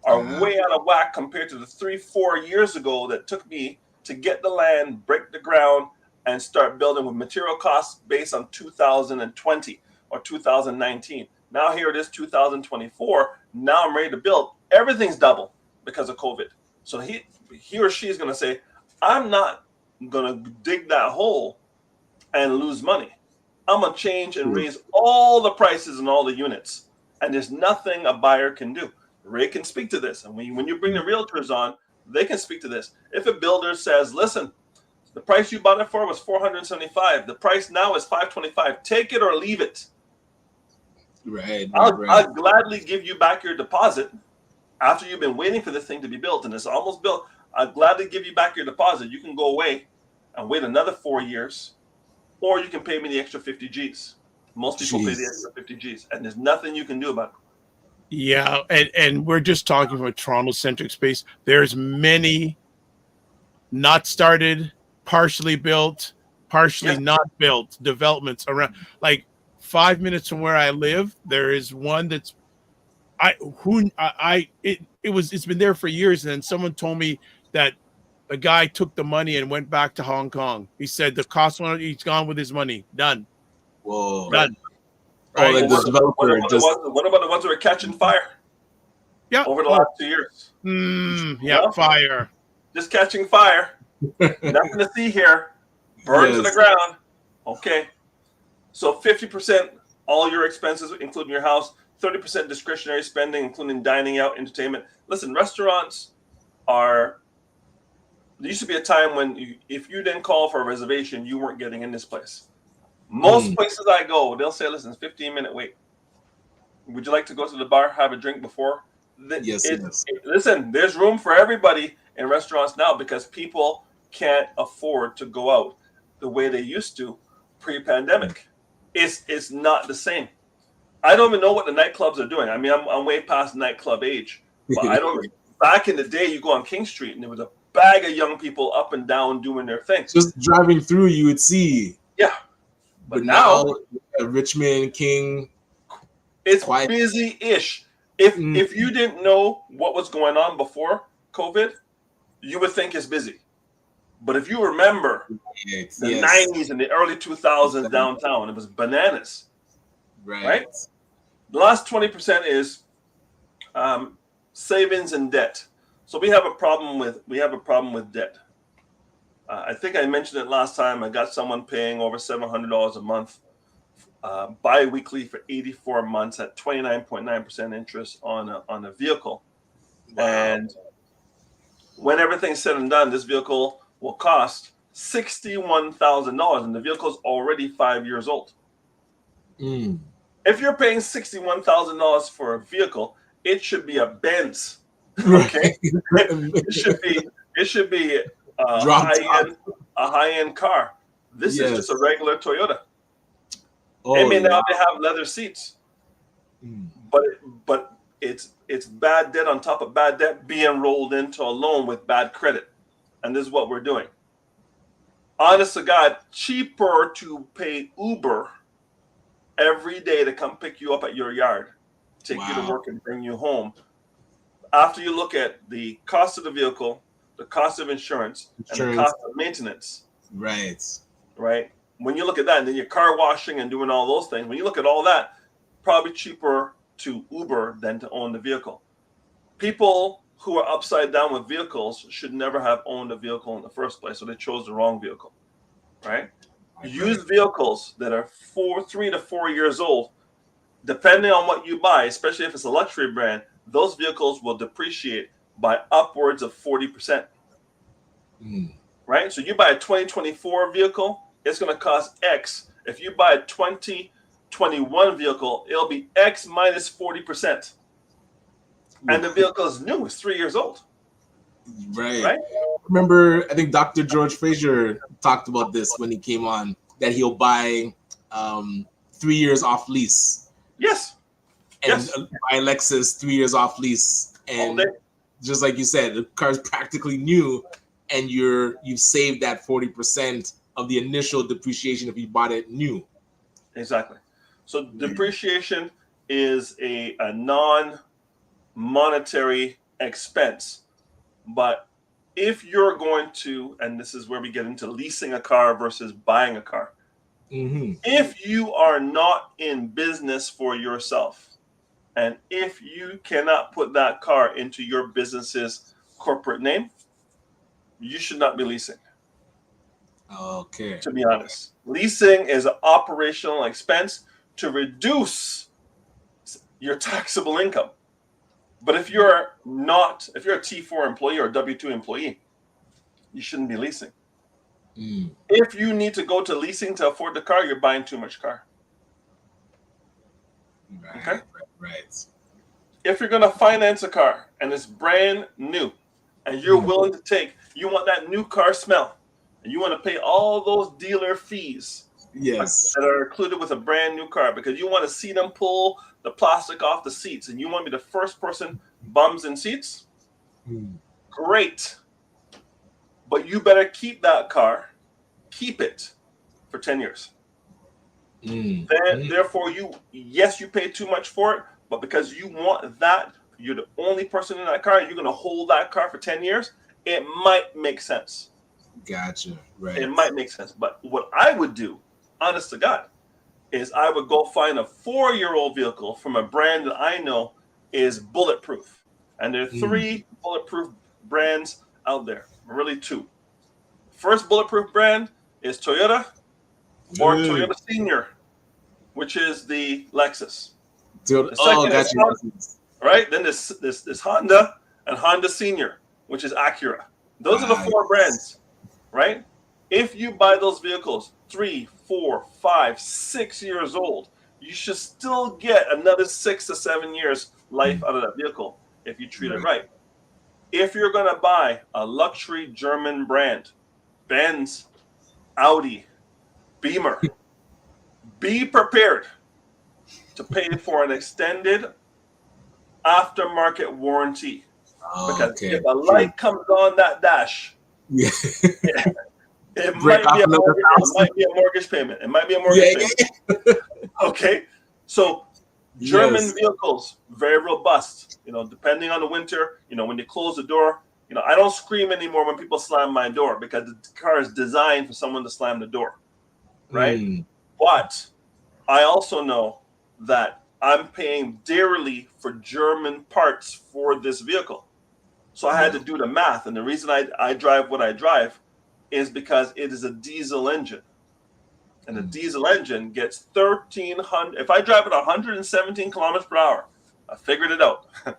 are way out of whack compared to the 3-4 years ago that took me to get the land, break the ground, and start building with material costs based on 2020 or 2019. Now here it is, 2024. Now I'm ready to build. Everything's double because of COVID. So he or she is going to say, I'm not going to dig that hole and lose money. I'm going to change and raise all the prices and all the units. And there's nothing a buyer can do. Ray can speak to this. And when you bring the realtors on, they can speak to this. If a builder says, listen, the price you bought it for was $475. The price now is $525. Take it or leave it. Right. I'll gladly give you back your deposit after you've been waiting for this thing to be built, and it's almost built. I'll gladly give you back your deposit. You can go away and wait another 4 years, or you can pay me the extra 50 G's. Most people pay the extra 50 G's, and there's nothing you can do about it. Yeah, and we're just talking from a Toronto-centric space. There's many not started, partially built, partially not built developments around. Like 5 minutes from where I live, there is one that's it's been there for years, and then someone told me that the guy took the money and went back to Hong Kong. He said the cost went, he's gone with his money. Done. Whoa. Done. Right? Like what about the ones that were catching fire? Yeah. Over the last 2 years. Fire. Just catching fire. Nothing to see here. Burn to the ground. Okay. So 50% all your expenses, including your house. 30% discretionary spending, including dining out, entertainment. Listen, restaurants there used to be a time when if you didn't call for a reservation, you weren't getting in this place. Most places I go, they'll say, listen, 15-minute wait. Would you like to go to the bar, have a drink before? Yes. Listen, there's room for everybody in restaurants now because people can't afford to go out the way they used to pre-pandemic. It's not the same. I don't even know what the nightclubs are doing. I mean, I'm way past nightclub age, but I don't. Back in the day, you go on King Street and there was a bag of young people up and down doing their thing. Just driving through, you would see. Yeah, but now Richmond, King, it's quiet. busy-ish. If you didn't know what was going on before COVID, you would think it's busy. But if you remember the 90s and the early 2000s downtown, it was bananas. Right? The last 20% is savings and debt. So we have a problem with debt. I think I mentioned it last time. I got someone paying over $700 a month bi-weekly for 84 months at 29.9% interest on a vehicle. Wow. And when everything's said and done, this vehicle will cost $61,000, and the vehicle's already 5 years old. If you're paying $61,000 for a vehicle, it should be a Benz. Okay, it should be a high-end car. This is just a regular Toyota. They may now have leather seats, but it's bad debt on top of bad debt being rolled into a loan with bad credit, and this is what we're doing. Honest to God, cheaper to pay Uber every day to come pick you up at your yard, take you to work and bring you home. After you look at the cost of the vehicle, the cost of insurance, and the cost of maintenance. Right. When you look at that, and then your car washing and doing all those things, when you look at all that, probably cheaper to Uber than to own the vehicle. People who are upside down with vehicles should never have owned a vehicle in the first place, so they chose the wrong vehicle. Right? Used vehicles that are 3 to 4 years old, depending on what you buy, especially if it's a luxury brand, those vehicles will depreciate by upwards of 40%. Right? So you buy a 2024 vehicle, it's going to cost X. If you buy a 2021 vehicle, it'll be X minus 40%. And the vehicle is new. It's 3 years old. Right? Remember, I think Dr. George Fraser talked about this when he came on, that he'll buy 3 years off lease. Yes. And buy a Lexus 3 years off lease. And just like you said, the car's practically new, and you've saved that 40% of the initial depreciation if you bought it new. Exactly. So depreciation is a non-monetary expense. But if you're going to, and this is where we get into leasing a car versus buying a car, if you are not in business for yourself, and if you cannot put that car into your business's corporate name, you should not be leasing. Okay. To be honest, leasing is an operational expense to reduce your taxable income. But if you're a T4 employee or a W2 employee, you shouldn't be leasing. If you need to go to leasing to afford the car, you're buying too much car. Right. If you're going to finance a car and it's brand new and you're willing to you want that new car smell, and you want to pay all those dealer fees that are included with a brand new car because you want to see them pull the plastic off the seats and you want to be the first person bums in seats, great. But you better keep that car, keep it for 10 years. Therefore, you pay too much for it, but because you want that, you're the only person in that car, and you're going to hold that car for 10 years, it might make sense. Gotcha. Right. It might make sense. But what I would do, honest to God, is I would go find a 4-year-old vehicle from a brand that I know is bulletproof. And there are 3 bulletproof brands out there, really 2. First bulletproof brand is Toyota or Toyota Senior, which is the Lexus. Gotcha. Right? Then this Honda and Honda Senior, which is Acura. Those are the 4 brands, right? If you buy those vehicles 3, 4, 5, 6 years old, you should still get another 6 to 7 years life out of that vehicle if you treat it right. If you're going to buy a luxury German brand, Benz, Audi, Beamer, be prepared to pay for an extended aftermarket warranty. Because if a light comes on that dash, it might be a mortgage payment. It might be a mortgage payment. Okay, so German vehicles, very robust. You know, depending on the winter, you know, when they close the door, you know, I don't scream anymore when people slam my door because the car is designed for someone to slam the door, right? But I also know that I'm paying dearly for German parts for this vehicle. So I had to do the math. And the reason I drive what I drive is because it is a diesel engine. And the diesel engine gets 1,300. If I drive at 117 kilometers per hour, I figured it out. Okay,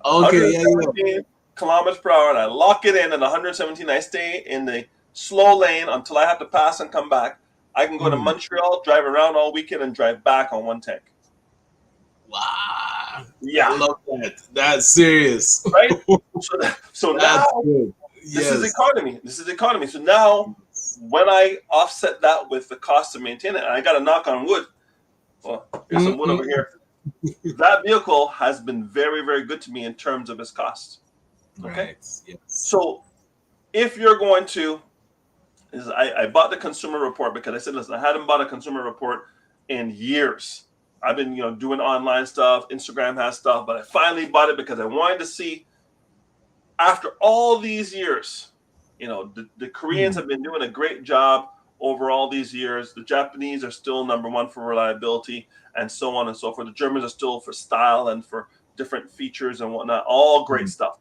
117 kilometers per hour, and I lock it in at 117. I stay in the slow lane until I have to pass and come back. I can go to Montreal, drive around all weekend, and drive back on one tank. Wow. Yeah. I love that. That's serious. Right? So now, this is economy. This is economy. So now, when I offset that with the cost to maintain it, and I got to knock on wood. Well, there's some wood over here. That vehicle has been very, very good to me in terms of its cost. Okay. Right. Yes. So if you're going to, I bought the consumer report because I said, listen, I hadn't bought a consumer report in years. I've been, doing online stuff. Instagram has stuff, but I finally bought it because I wanted to see, after all these years, the Koreans have been doing a great job over all these years. The Japanese are still number one for reliability and so on and so forth. The Germans are still for style and for different features and whatnot. All great stuff.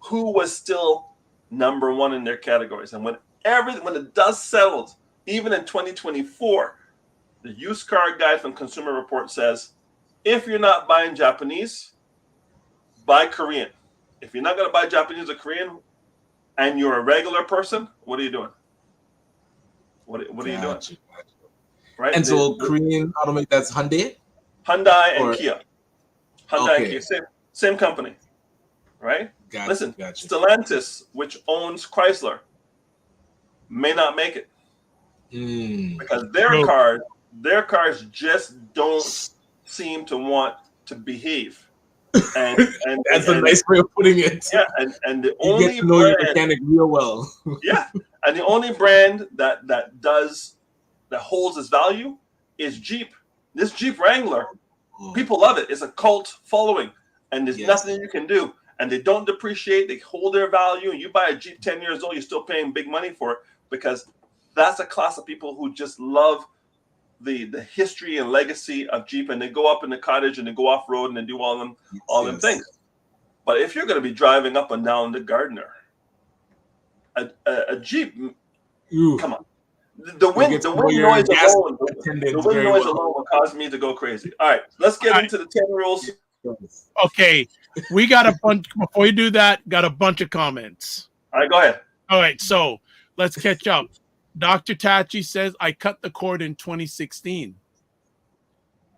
Who was still number one in their categories? And when the dust settled, even in 2024, the used car guy from Consumer Report says, if you're not buying Japanese, buy Korean. If you're not going to buy Japanese or Korean and you're a regular person, what are you doing? What are you doing? Right? And so Korean automaker, that's Hyundai? Hyundai and Kia. Hyundai and Kia, same company. Right? Listen, Stellantis, which owns Chrysler, may not make it. Because their cars just don't seem to want to behave. And that's a nice way of putting it. Yeah, and the only you get to know your mechanic real well. Yeah, and the only brand that holds its value is Jeep. This Jeep Wrangler, people love it. It's a cult following, and there's nothing you can do. And they don't depreciate. They hold their value. You buy a Jeep 10 years old, you're still paying big money for it because that's a class of people who just love the history and legacy of Jeep, and they go up in the cottage and they go off road and they do all them things. But if you're going to be driving up and down the Gardner, a Jeep, come on, the wind noise alone will cause me to go crazy. All right, let's get into the 10 rules. Okay, we got a bunch. Before you do that, got a bunch of comments. All right, go ahead. All right, so let's catch up. Dr. Tachi says, I cut the cord in 2016.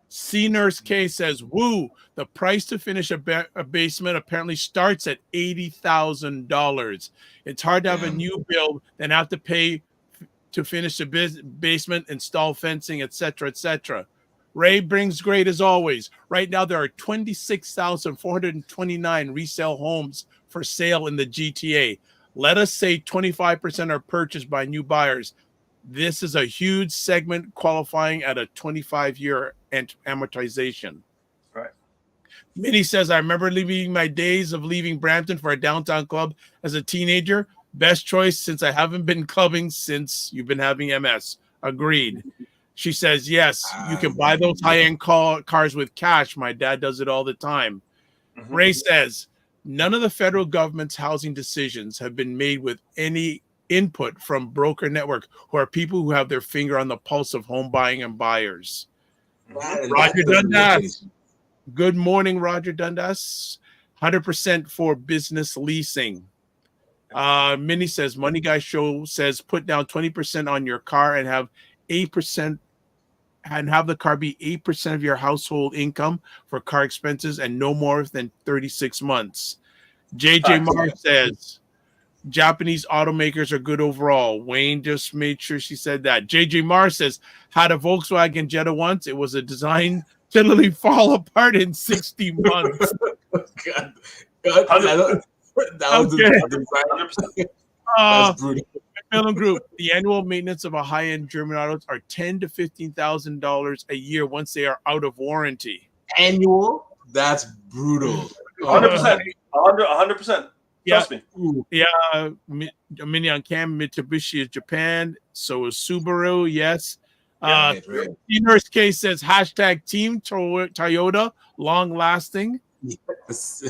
C Nurse K says, woo, the price to finish a basement apparently starts at $80,000. It's hard to have a new build, then have to pay to finish the basement, install fencing, etc., etc. Ray brings great as always. Right now, there are 26,429 resale homes for sale in the GTA. Let us say 25% are purchased by new buyers. This is a huge segment qualifying at a 25-year amortization. Right. Minnie says, I remember leaving my days of leaving Brampton for a downtown club as a teenager. Best choice since I haven't been clubbing since you've been having MS. Agreed. She says, yes, you can buy those high-end cars with cash. My dad does it all the time. Ray says, none of the federal government's housing decisions have been made with any input from broker network, who are people who have their finger on the pulse of home buying and buyers. Roger Dundas. Good morning, Roger Dundas. 100% for business leasing. Minnie says, Money Guy Show says, put down 20% on your car and have 8% and have the car be 8% of your household income for car expenses and no more than 36 months. JJ Marr says, Japanese automakers are good overall. Wayne just made sure she said that. JJ Marr says, had a Volkswagen Jetta once. It was a design to literally fall apart in 60 months. God. That was the design. That's brutal. Macmillan Group, the annual maintenance of a high-end German autos are $10,000 to $15,000 a year once they are out of warranty. Annual? That's brutal. 100%. 100%. Trust me. Yeah, Minion Cam, Mitsubishi is Japan. So is Subaru. Yes. Right. Nurse Case says hashtag Team Toyota, long lasting. Yes.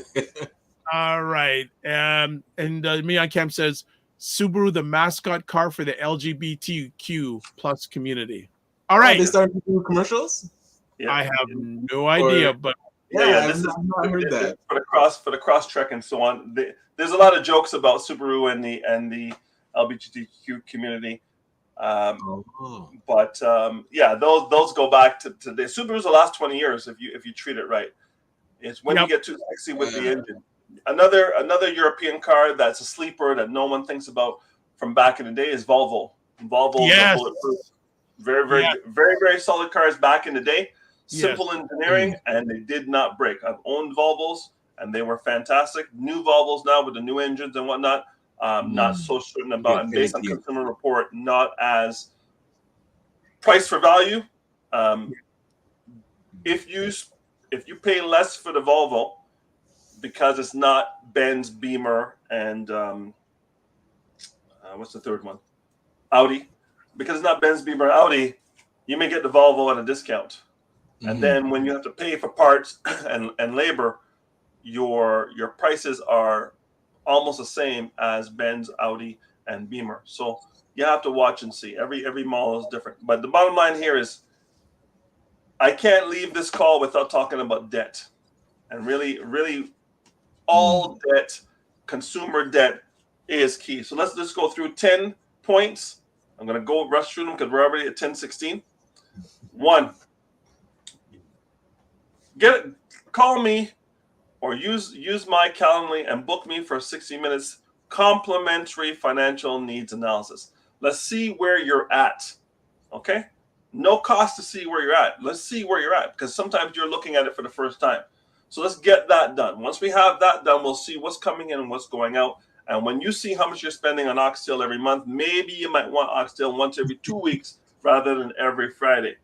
All right. And Minion Cam says Subaru, the mascot car for the LGBTQ plus community. All right. They started to do commercials? Yeah. I have no idea, but this is heard that. for the cross trek and so on. There's a lot of jokes about Subaru and the LGBTQ community. But those go back to the Subaru's the last 20 years if you treat it right. It's when you get too sexy with the engine. Another European car that's a sleeper that no one thinks about from back in the day is Volvo. Volvo, yes. Bulletproof. Very solid cars back in the day. Simple engineering, and they did not break. I've owned Volvos, and they were fantastic. New Volvos now with the new engines and whatnot, not so certain about. And based on Consumer Report, not as price for value. If you pay less for the Volvo because it's not Benz, Beamer, and what's the third one? Audi. Because it's not Benz, Beamer, Audi, you may get the Volvo at a discount. And then when you have to pay for parts and labor, your prices are almost the same as Benz, Audi, and Beamer. So you have to watch and see. Every model is different. But the bottom line here is I can't leave this call without talking about debt. And really all debt, consumer debt is key. So let's just go through 10 points. I'm going to go rush through them because we're already at 10:16. 1, call me or use my Calendly and book me for 60 minutes complimentary financial needs analysis. Let's see where you're at. Okay? No cost to see where you're at. Let's see where you're at because sometimes you're looking at it for the first time. So let's get that done. Once we have that done, we'll see what's coming in and what's going out. And when you see how much you're spending on Oxtail every month, maybe you might want Oxtail once every 2 weeks rather than every Friday.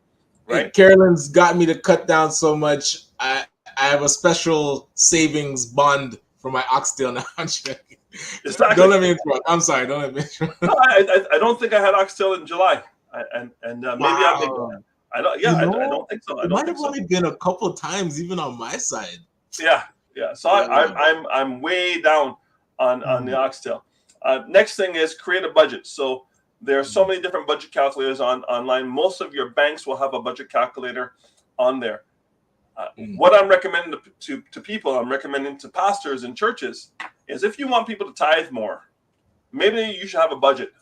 Right? Hey, Carolyn's got me to cut down so much. I have a special savings bond for my Oxtail now. Exactly. Don't let me interrupt. I'm sorry. Don't let me interrupt. No, I don't think I had Oxtail in July. Maybe I did. I don't think so. It might have only been a couple of times, even on my side. Yeah. So I'm way down on the Oxtail. Next thing is create a budget. So there are so many different budget calculators online. Most of your banks will have a budget calculator on there. What I'm recommending to people, I'm recommending to pastors and churches, is if you want people to tithe more, maybe you should have a budget.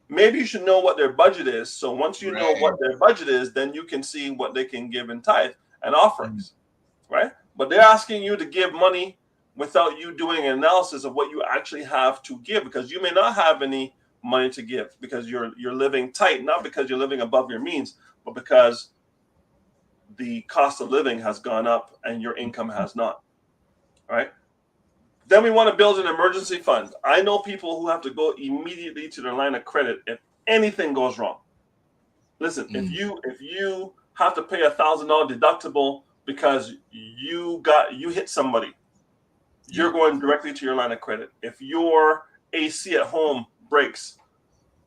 Maybe you should know what their budget is. So once you know what their budget is, then you can see what they can give in tithe and offerings, right? But they're asking you to give money without you doing an analysis of what you actually have to give, because you may not have any money to give because you're living tight, not because you're living above your means, but because the cost of living has gone up and your income has not. All right. Then we want to build an emergency fund. I know people who have to go immediately to their line of credit if anything goes wrong. Listen, if you have to pay $1,000 deductible because you hit somebody, you're going directly to your line of credit. If your AC at home breaks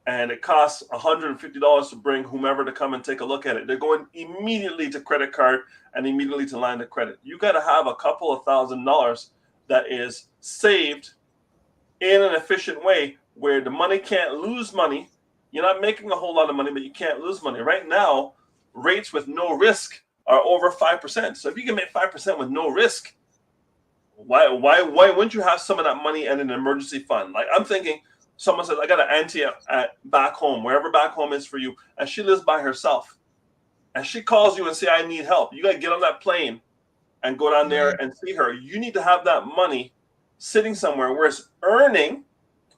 and it costs $150 to bring whomever to come and take a look at it, they're going immediately to credit card and immediately to line of credit. You got to have a couple of $1,000s that is saved in an efficient way where the money can't lose money. You're not making a whole lot of money, but you can't lose money. Right now, rates with no risk are over 5%. So if you can make 5% with no risk, why wouldn't you have some of that money in an emergency fund? Like I'm thinking, someone says, I got an auntie at back home, wherever back home is for you, and she lives by herself. and she calls you and say, I need help. You got to get on that plane and go down there and see her. You need to have that money sitting somewhere where it's earning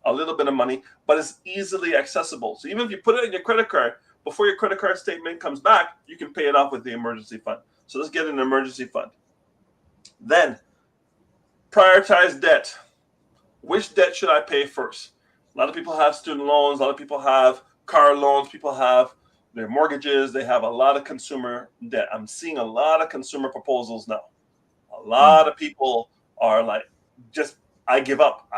a little bit of money, but it's easily accessible. So even if you put it in your credit card, before your credit card statement comes back, you can pay it off with the emergency fund. So let's get an emergency fund. Then prioritize debt. Which debt should I pay first? A lot of people have student loans. A lot of people have car loans. People have their mortgages. They have a lot of consumer debt. I'm seeing a lot of consumer proposals now. A lot of people are like, I give up.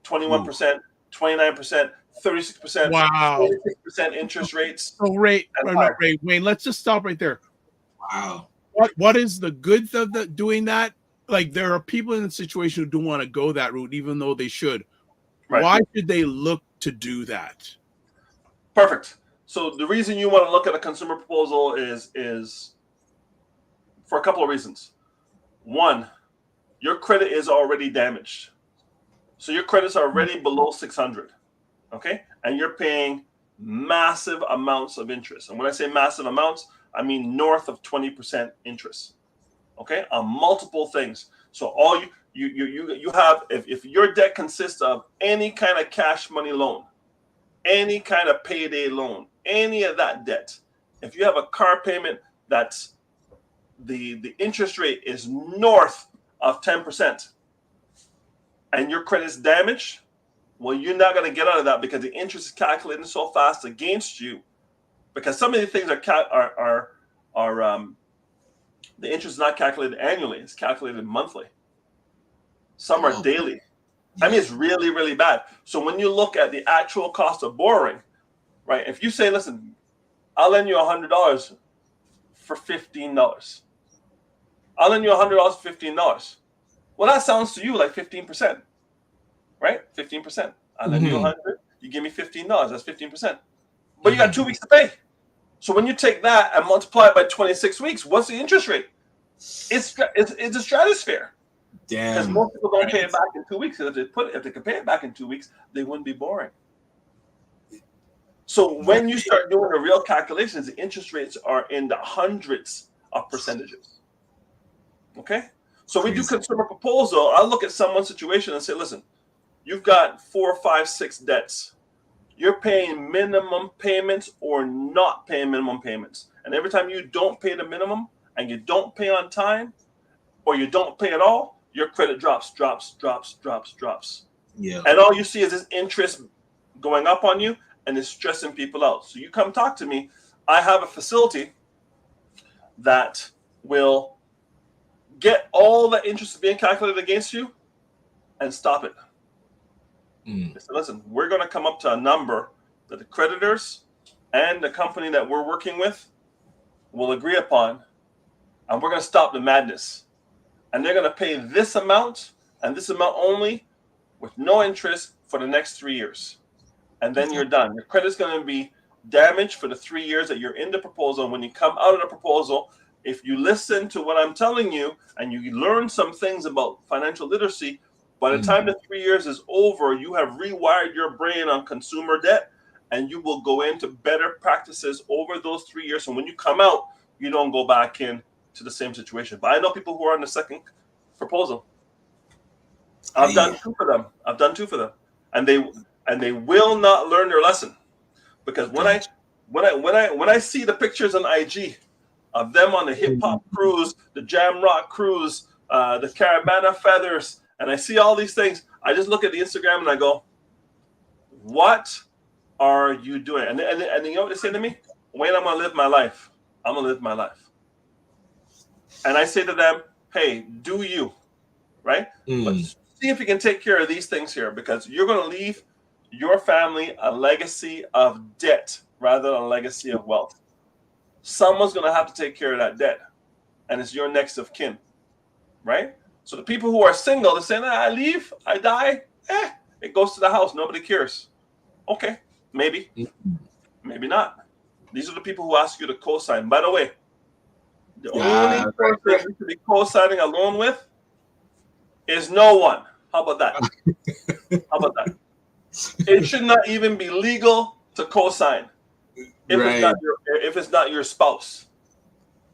21%, 29%, 36%, Wow. 46% interest rates. So Wayne, let's just stop right there. Wow. What is the good of doing that? Like, there are people in the situation who don't want to go that route, even though they should. Right. Why should they look to do that? Perfect. So the reason you want to look at a consumer proposal is for a couple of reasons. One, your credit is already damaged. So your credit's already below 600, okay? And you're paying massive amounts of interest. And when I say massive amounts, I mean north of 20% interest, okay, on multiple things. So all you have, if your debt consists of any kind of cash money loan, any kind of payday loan, any of that debt, if you have a car payment that's the interest rate is north of 10%, and your credit's damaged, well, you're not going to get out of that because the interest is calculating so fast against you. Because some of these things are the interest is not calculated annually; it's calculated monthly. Some are daily. I mean, it's really, really bad. So when you look at the actual cost of borrowing, right? If you say, "Listen, I'll lend you $100 for $15," I'll lend you $100 for $15. Well, that sounds to you like 15%, right? 15%. I lend you 100, you give me $15. That's 15%. But you got 2 weeks to pay. So when you take that and multiply it by 26 weeks, what's the interest rate? It's a stratosphere. Damn. Because most people don't pay it back in 2 weeks. If they could pay it back in 2 weeks, they wouldn't be borrowing. So when you start doing the real calculations, the interest rates are in the hundreds of percentages. Okay? So we do consumer proposal. I'll look at someone's situation and say, listen, you've got 4, 5, 6 debts. You're paying minimum payments or not paying minimum payments. And every time you don't pay the minimum and you don't pay on time or you don't pay at all, your credit drops. Yeah. And all you see is this interest going up on you and it's stressing people out. So you come talk to me. I have a facility that will get all the interest being calculated against you and stop it. So listen, we're going to come up to a number that the creditors and the company that we're working with will agree upon, and we're going to stop the madness. And they're going to pay this amount and this amount only with no interest for the next 3 years. And then you're done. Your credit's going to be damaged for the 3 years that you're in the proposal. And when you come out of the proposal, if you listen to what I'm telling you and you learn some things about financial literacy, by the time the 3 years is over, you have rewired your brain on consumer debt and you will go into better practices over those 3 years. So when you come out, you don't go back in to the same situation. But I know people who are on the second proposal. I've done two for them. And they will not learn their lesson. Because when I see the pictures on IG of them on the hip hop cruise, the Jam Rock cruise, the Caravana Feathers, and I see all these things, I just look at the Instagram and I go, what are you doing? And you know what they say to me? Wayne, I'm going to live my life. I'm going to live my life. And I say to them, hey, do you, right? But see if you can take care of these things here, because you're going to leave your family a legacy of debt rather than a legacy of wealth. Someone's going to have to take care of that debt, and it's your next of kin, right? So the people who are single, they're saying, I leave, I die, it goes to the house. Nobody cares. Okay, maybe, maybe not. These are the people who ask you to co-sign. By the way, the only person you should be co-signing a loan with is no one. How about that? It should not even be legal to co-sign if it's not your spouse.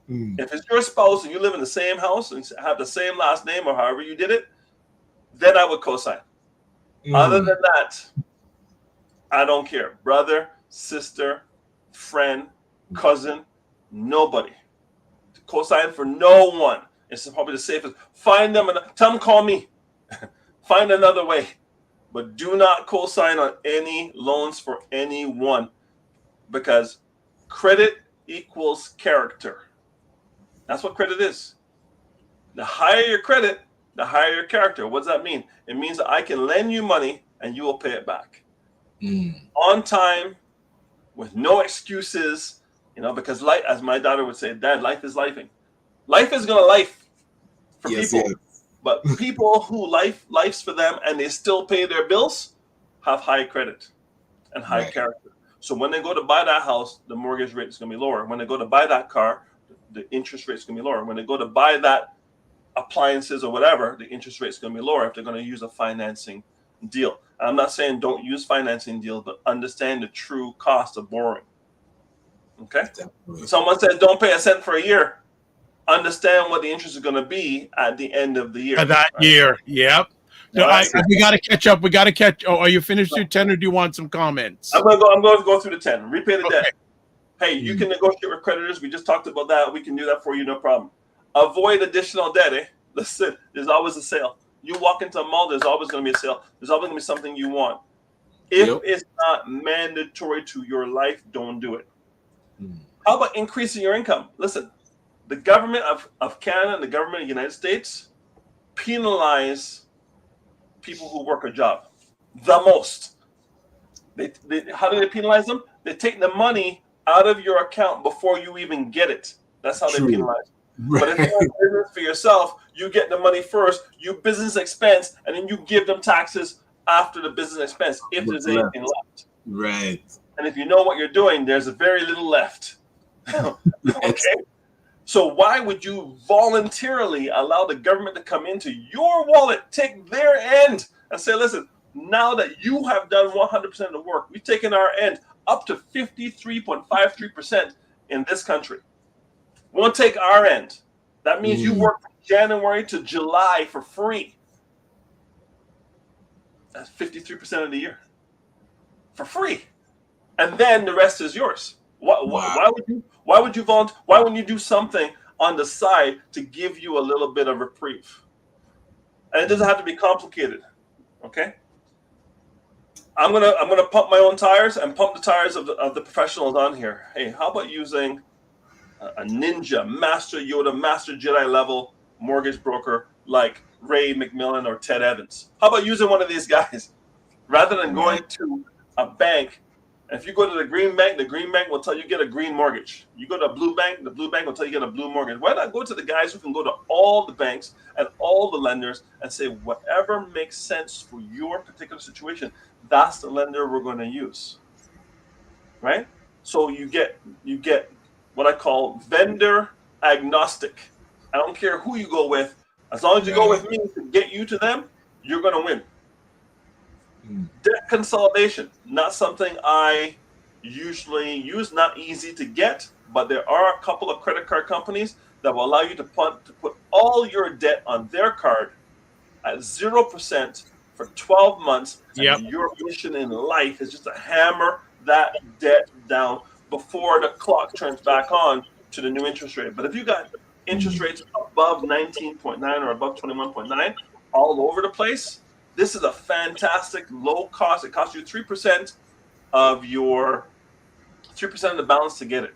If it's your spouse and you live in the same house and have the same last name or however you did it, then I would co-sign. Other than that, I don't care. Brother, sister, friend, cousin, nobody. Co-sign for no one. It's probably the safest. Find them and tell them call me. Find another way. But do not co-sign on any loans for anyone, because credit equals character. That's what credit is. The higher your credit, the higher your character. What does that mean? It means that I can lend you money and you will pay it back on time, with no excuses. Because life, as my daughter would say, Dad, life is lifing. Life is gonna life for people. Yes. But people who life's for them and they still pay their bills have high credit and high character. So when they go to buy that house, the mortgage rate is going to be lower. When they go to buy that car, the interest rate is going to be lower. When they go to buy that appliances or whatever, the interest rate is going to be lower if they're going to use a financing deal. And I'm not saying don't use financing deals, but understand the true cost of borrowing. Okay? Definitely. Someone says don't pay a cent for a year. Understand what the interest is going to be at the end of the year. That year, yep. So we got to catch up. Oh, are you finished your 10, or do you want some comments? I'm going to go through the 10. Repay the debt. Hey, you can negotiate with creditors. We just talked about that. We can do that for you, no problem. Avoid additional debt. Listen, there's always a sale. You walk into a mall, there's always going to be a sale. There's always going to be something you want. If it's not mandatory to your life, don't do it. How about increasing your income? Listen. The government of Canada and the government of the United States penalize people who work a job the most. How do they penalize them? They take the money out of your account before you even get it. That's how they penalize. But if you're in business for yourself, you get the money first, you business expense, and then you give them taxes after the business expense if there's anything left. Right. And if you know what you're doing, there's very little left. Okay. So why would you voluntarily allow the government to come into your wallet, take their end, and say, listen, now that you have done 100% of the work, we've taken our end up to 53.53% in this country. We want to take our end. That means you work from January to July for free. That's 53% of the year. For free. And then the rest is yours. Why would you volunteer? Why wouldn't you do something on the side to give you a little bit of reprieve? And it doesn't have to be complicated. Okay. I'm gonna pump my own tires and pump the tires of the professionals on here. Hey, how about using a ninja, Master Yoda, Master Jedi level mortgage broker like Ray McMillan or Ted Evans? How about using one of these guys rather than going to a bank? If you go to the green bank will tell you get a green mortgage. You go to a blue bank, the blue bank will tell you get a blue mortgage. Why not go to the guys who can go to all the banks and all the lenders and say whatever makes sense for your particular situation, that's the lender we're going to use, right? So you get what I call vendor agnostic. I don't care who you go with, as long as you go with me to get you to them, you're going to win. Debt consolidation, not something I usually use, not easy to get, but there are a couple of credit card companies that will allow you to put all your debt on their card at 0% for 12 months. And your mission in life is just to hammer that debt down before the clock turns back on to the new interest rate. But if you got interest rates above 19.9 or above 21.9 all over the place, this is a fantastic low cost. It costs you 3% of the balance to get it.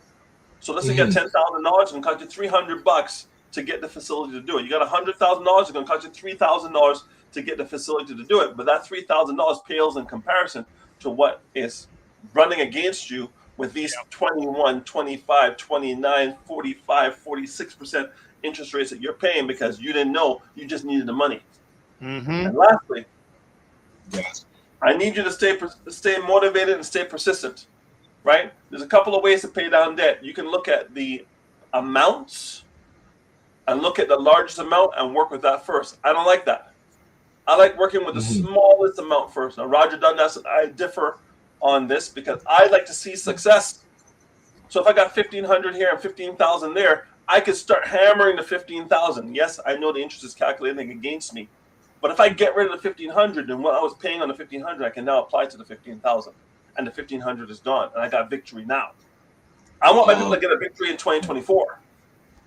So let's say you got $10,000 and cost you $300 to get the facility to do it. You got $100,000, it's going to cost you $3,000 to get the facility to do it. But that $3,000 pales in comparison to what is running against you with these 21, 25, 29, 45, 46% interest rates that you're paying because you didn't know, you just needed the money. And lastly, I need you to stay motivated and stay persistent, right? There's a couple of ways to pay down debt. You can look at the amounts and look at the largest amount and work with that first. I don't like that. I like working with the smallest amount first. Now, Roger Dundas and I differ on this because I like to see success. So if I got 1,500 here and 15,000 there, I could start hammering the 15,000. Yes, I know the interest is calculating against me, but if I get rid of the 1,500, then what I was paying on the 1,500, I can now apply to the 15,000, and the 1,500 is gone, and I got victory now. I want my people to get a victory in 2024,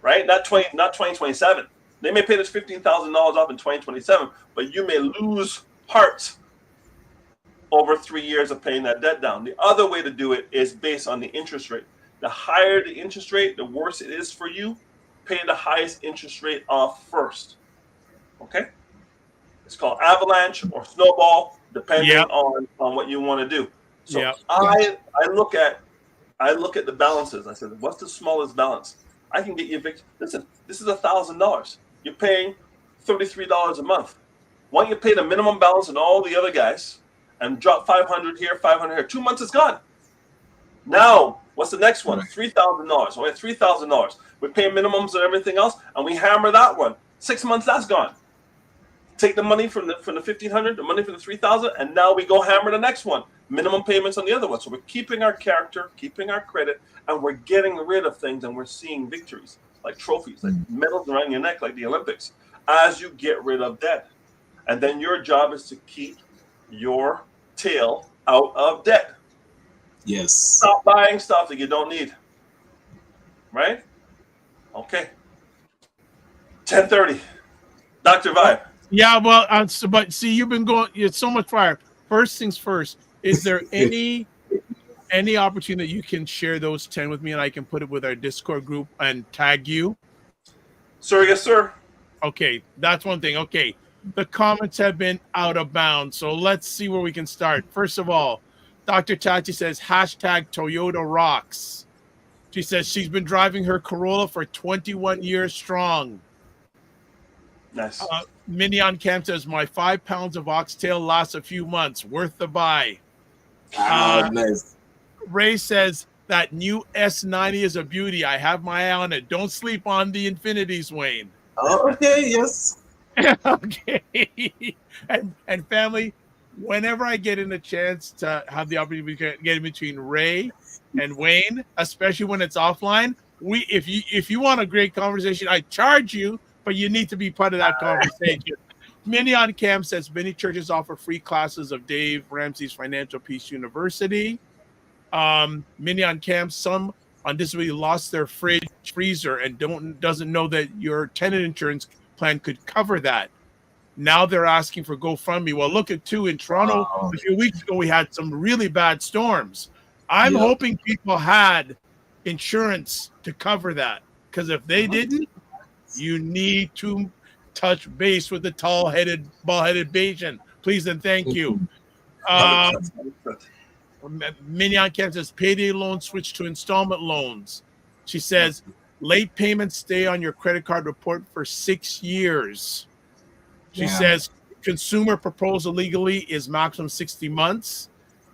right? Not 2027. They may pay this $15,000 off in 2027, but you may lose heart over 3 years of paying that debt down. The other way to do it is based on the interest rate. The higher the interest rate, the worse it is for you. Pay the highest interest rate off first. Okay? It's called avalanche or snowball, depending on what you want to do. So I look at the balances. I said, what's the smallest balance? I can get you a victory. Listen, this is $1,000. You're paying $33 a month. Why don't you pay the minimum balance and all the other guys and drop 500 here, 500 here? 2 months is gone. Now, what's the next one? $3,000. We have $3,000. We pay minimums and everything else, and we hammer that one. 6 months, that's gone. Take the money from the 1,500, the money from the 3,000, and now we go hammer the next one. Minimum payments on the other one. So we're keeping our character, keeping our credit, and we're getting rid of things, and we're seeing victories, like trophies, like medals around your neck, like the Olympics, as you get rid of debt. And then your job is to keep your tail out of debt. Yes. Stop buying stuff that you don't need. Right? Okay. 10:30. Dr. Vibe. Yeah, well, but see, you've been going. It's so much fire. First things first. Is there any opportunity that you can share those 10 with me, and I can put it with our Discord group and tag you? Sir, yes, sir. Okay, that's one thing. Okay, the comments have been out of bounds, so let's see where we can start. First of all, Dr. Tachi says hashtag Toyota rocks. She says she's been driving her Corolla for 21 years strong. Nice. Minion Camp says my 5 pounds of oxtail lasts a few months, worth the buy. Nice. Ray says that new S90 is a beauty. I have my eye on it. Don't sleep on the Infinities, Wayne. Oh, okay, yes. Okay. And family, whenever I get in a chance to have the opportunity to get in between Ray and Wayne, especially when it's offline, if you want a great conversation, I charge you, but you need to be part of that conversation. Minion Camp says many churches offer free classes of Dave Ramsey's Financial Peace University. Minion Camp, some on disability lost their freezer and doesn't know that your tenant insurance plan could cover that. Now they're asking for GoFundMe. Well, look at in Toronto a few weeks ago, we had some really bad storms. I'm hoping people had insurance to cover that, because if they didn't, you need to touch base with the tall-headed, bald-headed Bayesian. Please and thank you. Minion Camp says payday loans switch to installment loans. She says late payments stay on your credit card report for 6 years. She says consumer proposal legally is maximum 60 months.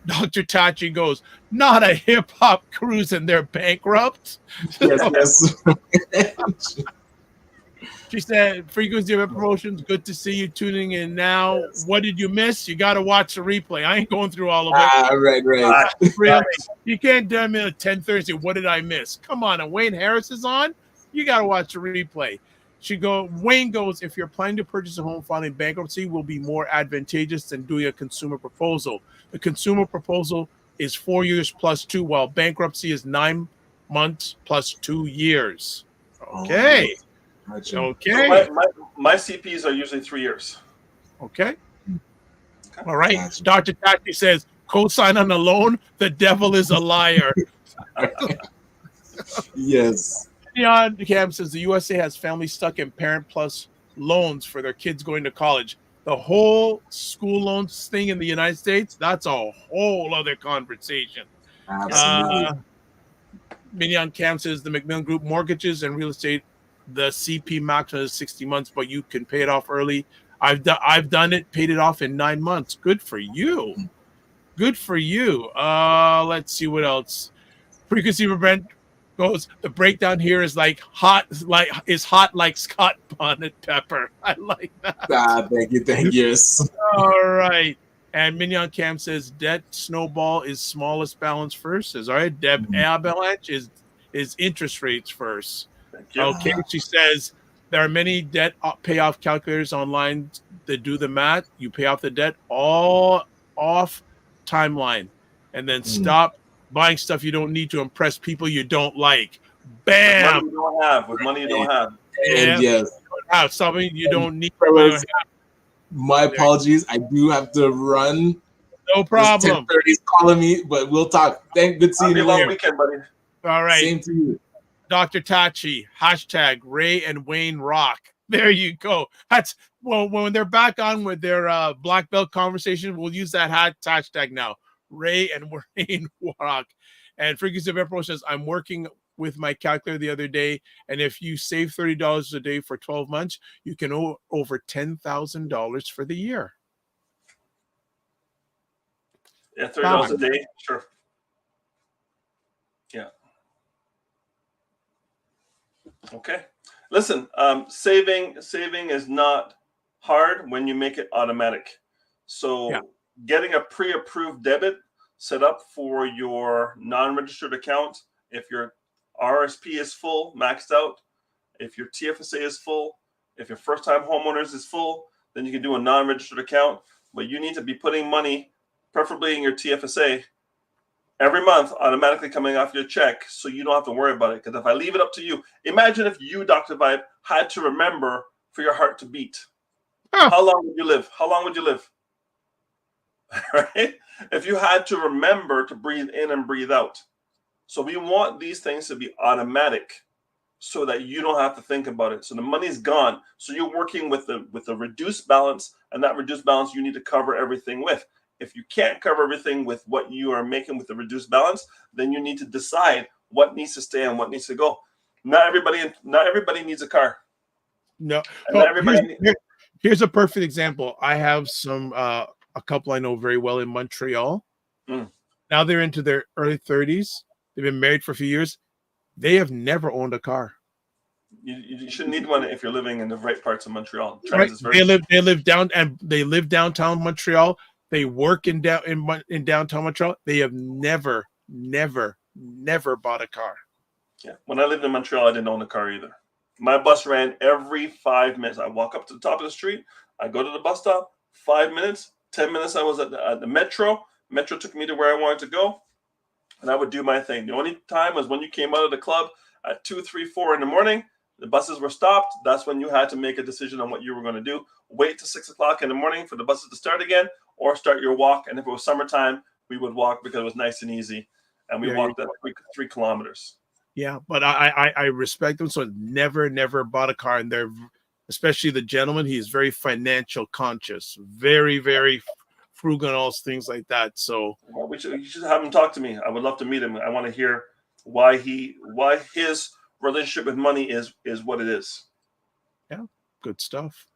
Dr. Tachi goes, not a hip-hop cruise and they're bankrupt. Yes. She said, frequency of promotions, good to see you tuning in now. What did you miss? You got to watch the replay. I ain't going through all of it. Right. Really? You can't tell me at 10:30, what did I miss? Come on, and Wayne Harris is on? You got to watch the replay. Wayne goes, if you're planning to purchase a home filing bankruptcy, will be more advantageous than doing a consumer proposal. The consumer proposal is 4 years plus 2, while bankruptcy is 9 months plus 2 years. Okay. Okay. So my CPs are usually 3 years. Okay. All right. Gotcha. Dr. Tachi says, co-sign on the loan. The devil is a liar. Yes. Leon Camp says the USA has families stuck in Parent Plus loans for their kids going to college. The whole school loans thing in the United States, that's a whole other conversation. Absolutely. Minion Camp says the McMillan Group mortgages and real estate, the CP maximum is 60 months, but you can pay it off early. I've done it, paid it off in 9 months. Good for you. Good for you. Let's see what else. Frequency for Brent goes, the breakdown here is hot like Scott Bonnet pepper. I like that. Thank you. Yes. All right. And Minion Cam says debt snowball is smallest balance first. Says all right. Deb Avalanche is interest rates first. Thank you. Okay, she says there are many debt payoff calculators online that do the math. You pay off the debt all off timeline, and then stop buying stuff you don't need to impress people you don't like. With Bam! money you don't have. With money you don't have. And yes, Something you don't need. fellas, my apologies. I do have to run. No problem. 10:30 is calling me, but we'll talk. Good seeing Happy you long here. weekend, buddy. All right. Same to you. Dr. Tachi, hashtag Ray and Wayne rock. There you go. That's well, when they're back on with their black belt conversation, we'll use that hashtag now. Ray and Wayne rock. And Freakies of Emperor says, I'm working with my calculator the other day, and if you save $30 a day for 12 months, you can owe over $10,000 for the year. Yeah, $30 a day, sure. Yeah. Okay. Listen, saving is not hard when you make it automatic. So getting a pre-approved debit set up for your non-registered account, if your RSP is full, maxed out, if your TFSA is full, if your first-time homeowners is full, then you can do a non-registered account. But you need to be putting money, preferably in your TFSA, every month automatically coming off your check, so you don't have to worry about it. Because if I leave it up to you, imagine if you, Dr. Vibe, had to remember for your heart to beat. How long would you live? How long would you live? Right? If you had to remember to breathe in and breathe out. So we want these things to be automatic so that you don't have to think about it. So the money's gone. So you're working with a reduced balance, and that reduced balance you need to cover everything with. If you can't cover everything with what you are making with the reduced balance, then you need to decide what needs to stay and what needs to go. Not everybody needs a car. No. Not everybody Here's a perfect example. I have a couple I know very well in Montreal. Now they're into their early 30s. They've been married for a few years. They have never owned a car. You shouldn't need one if you're living in the right parts of Montreal. Right. They live downtown Montreal. They work in downtown Montreal. They have never bought a car. Yeah. When I lived in Montreal, I didn't own a car either. My bus ran every 5 minutes. I walk up to the top of the street. I go to the bus stop. 5 minutes, 10 minutes. I was at the metro. Metro took me to where I wanted to go, and I would do my thing. The only time was when you came out of the club at 2, 3, 4 in the morning. The buses were stopped. That's when you had to make a decision on what you were going to do. Wait till 6 o'clock in the morning for the buses to start again, or start your walk. And if it was summertime, we would walk because it was nice and easy. And we walked that 3 kilometers. Yeah, but I respect them. So never bought a car. And they're, especially the gentleman, he's very financial conscious, very, very frugal and all things like that. So you should have him talk to me. I would love to meet him. I want to hear why his relationship with money is what it is. Yeah, good stuff.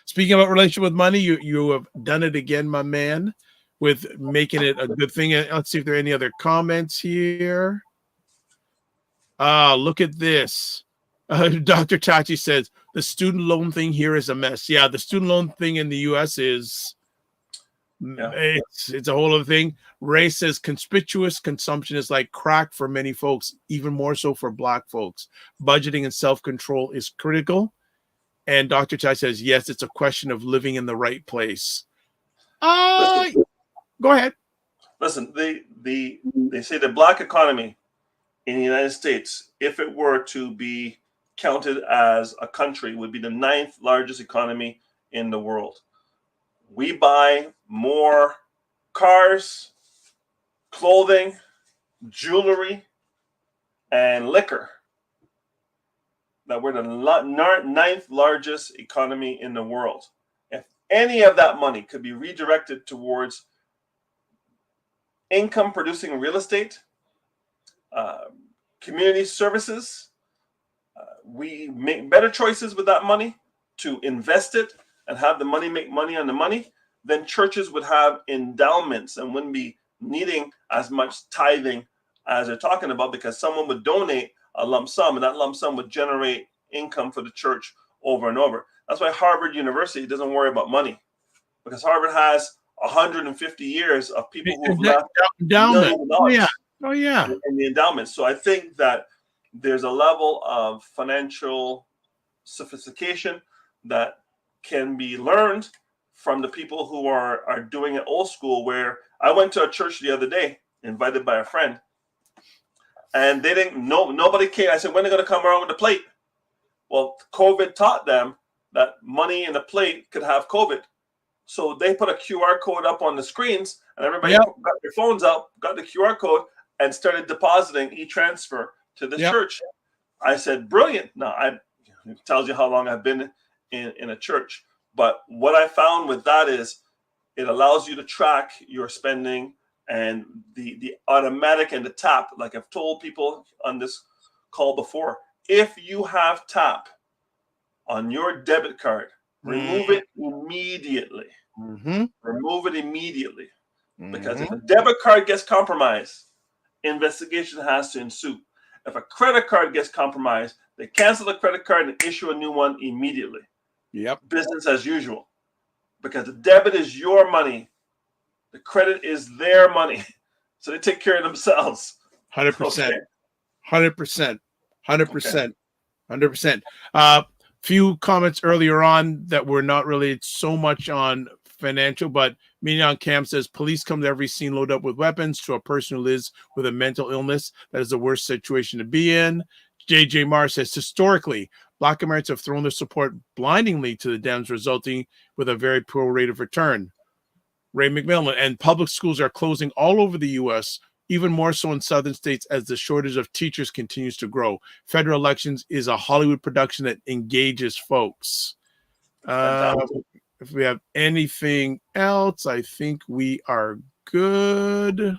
Speaking about relationship with money, you have done it again, my man, with making it a good thing. Let's see if there are any other comments here. Look at this. Dr. Tachi says the student loan thing here is a mess. Yeah, the student loan thing in the U.S. is it's a whole other thing. Ray says conspicuous consumption is like crack for many folks, even more so for Black folks. Budgeting and self-control is critical. And Dr. Chai says, yes, it's a question of living in the right place. Go ahead. Listen, they say the Black economy in the United States, if it were to be counted as a country, would be the 9th largest economy in the world. We buy more cars, clothing, jewelry, and liquor. That we're the 9th largest economy in the world. If any of that money could be redirected towards income producing real estate, community services, we make better choices with that money to invest it and have the money make money on the money, then churches would have endowments and wouldn't be needing as much tithing as they're talking about, because someone would donate a lump sum, and that lump sum would generate income for the church over and over. That's why Harvard University doesn't worry about money, because Harvard has 150 years of people who have left endowment. $millions Oh yeah. in the endowment. So I think that there's a level of financial sophistication that can be learned from the people who are doing it old school. Where I went to a church the other day, invited by a friend, and they didn't know, nobody came. I said, when are they going to come around with the plate? Well, COVID taught them that money in the plate could have COVID. So they put a QR code up on the screens, and everybody got their phones out, got the QR code, and started depositing e-transfer to the church. I said, brilliant. Now, it tells you how long I've been in a church. But what I found with that is it allows you to track your spending, and the automatic and the tap. Like I've told people on this call before, if you have tap on your debit card, remove it immediately. Remove it immediately. Because if a debit card gets compromised, investigation has to ensue. If a credit card gets compromised, they cancel the credit card and issue a new one immediately. Business as usual. Because the debit is your money. The credit is their money. So they take care of themselves. 100%. 100%. 100%. 100%. Few comments earlier on that were not related so much on financial, but Mignon Cam says police come to every scene loaded up with weapons. To a person who lives with a mental illness, that is the worst situation to be in. JJ Marr says historically, Black Americans have thrown their support blindingly to the Dems, resulting with a very poor rate of return. Ray McMillan, and public schools are closing all over the U.S., even more so in southern states as the shortage of teachers continues to grow. Federal elections is a Hollywood production that engages folks. If we have anything else, I think we are good.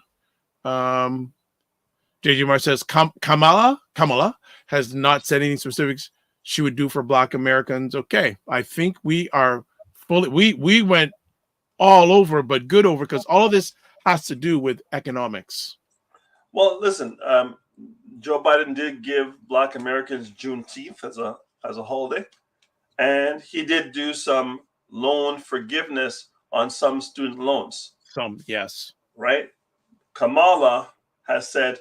JJ Marr says Kamala has not said anything specifics she would do for Black Americans. Okay, I think we are fully, we went all over, but good over, because all of this has to do with economics. Well, listen, Joe Biden did give Black Americans Juneteenth as a holiday, and he did do some loan forgiveness on some student loans. Yes. Right? Kamala has said,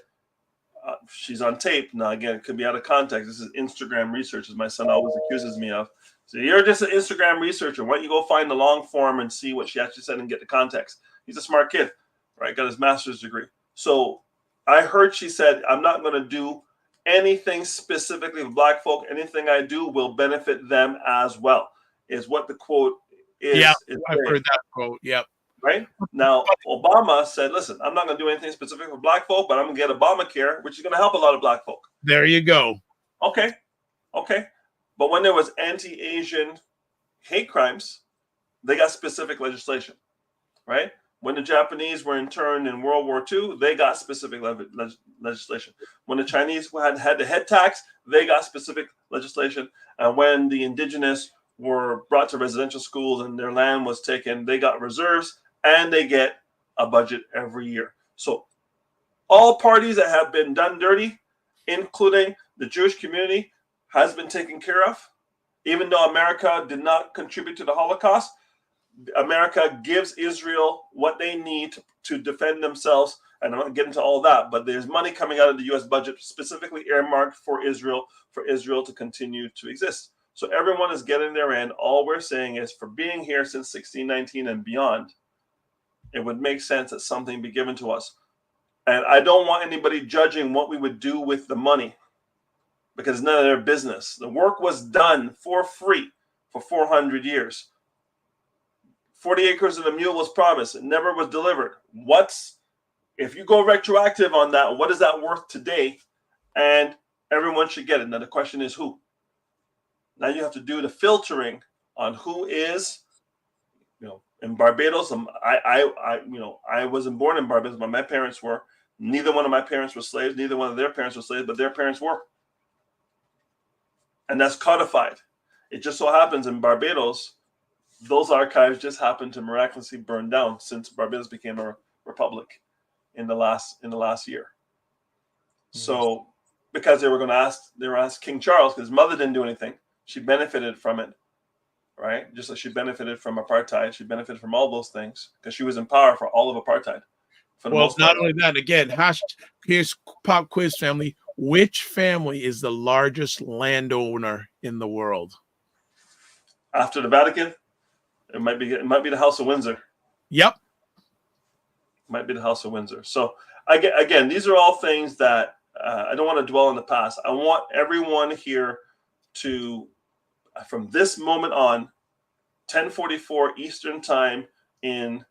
she's on tape. Now, again, it could be out of context. This is Instagram research, as my son always accuses me of. So you're just an Instagram researcher. Why don't you go find the long form and see what she actually said and get the context? He's a smart kid, right? Got his master's degree. So I heard she said, I'm not going to do anything specifically with Black folk. Anything I do will benefit them as well, is what the quote is. Yeah, I've heard that quote. Yep. Right? Now, Obama said, listen, I'm not going to do anything specific for Black folk, but I'm going to get Obamacare, which is going to help a lot of Black folk. There you go. Okay. But when there was anti-Asian hate crimes, they got specific legislation, right? When the Japanese were interned in World War II, they got specific legislation. When the Chinese had the head tax, they got specific legislation. And when the indigenous were brought to residential schools and their land was taken, they got reserves, and they get a budget every year. So all parties that have been done dirty, including the Jewish community, has been taken care of. Even though America did not contribute to the Holocaust, America gives Israel what they need to defend themselves. And I'm not getting into all that, but there's money coming out of the U.S. budget specifically earmarked for Israel to continue to exist. So everyone is getting their end. All we're saying is, for being here since 1619 and beyond, it would make sense that something be given to us. And I don't want anybody judging what we would do with the money, because it's none of their business. The work was done for free for 400 years. 40 acres and a mule was promised. It never was delivered. If you go retroactive on that, what is that worth today? And everyone should get it. Now the question is who? Now you have to do the filtering on who is, in Barbados. I wasn't born in Barbados, but my parents were. Neither one of my parents were slaves. Neither one of their parents were slaves, but their parents were. And that's codified. It just so happens in Barbados, those archives just happened to miraculously burn down since Barbados became a republic in the last year. Mm-hmm. So because they were ask King Charles, because his mother didn't do anything. She benefited from it, right? Just like she benefited from apartheid. She benefited from all those things because she was in power for all of apartheid. Well, not only that, again, here's pop quiz family. Which family is the largest landowner in the world? After the Vatican, it might be the House of Windsor. Yep. Might be the House of Windsor. So again, these are all things that I don't want to dwell on the past. I want everyone here to, from this moment on, 10:44 Eastern Time in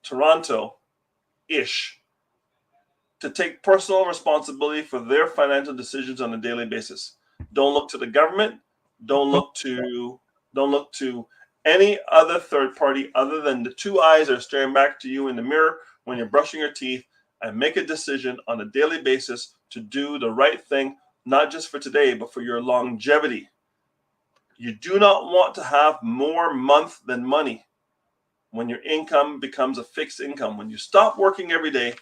Toronto-ish, to take personal responsibility for their financial decisions on a daily basis. Don't look to the government. Don't look to any other third party other than the two eyes that are staring back to you in the mirror when you're brushing your teeth, and make a decision on a daily basis to do the right thing, not just for today, but for your longevity. You do not want to have more month than money when your income becomes a fixed income. When you stop working every day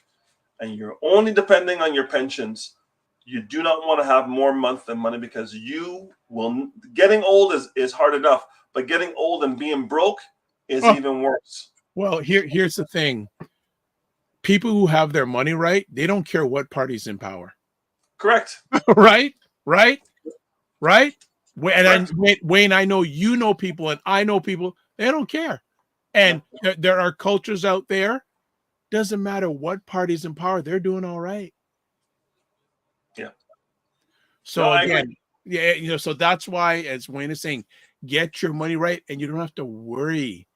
and you're only depending on your pensions, you do not want to have more month than money, because you will, getting old is hard enough, but getting old and being broke is even worse. Well, here's the thing. People who have their money right, they don't care what party's in power. Correct. Right? Wayne, I know you know people, and I know people, they don't care. And there are cultures out there, doesn't matter what party's in power, they're doing all right. Yeah. So again, so that's why, as Wayne is saying, get your money right, and you don't have to worry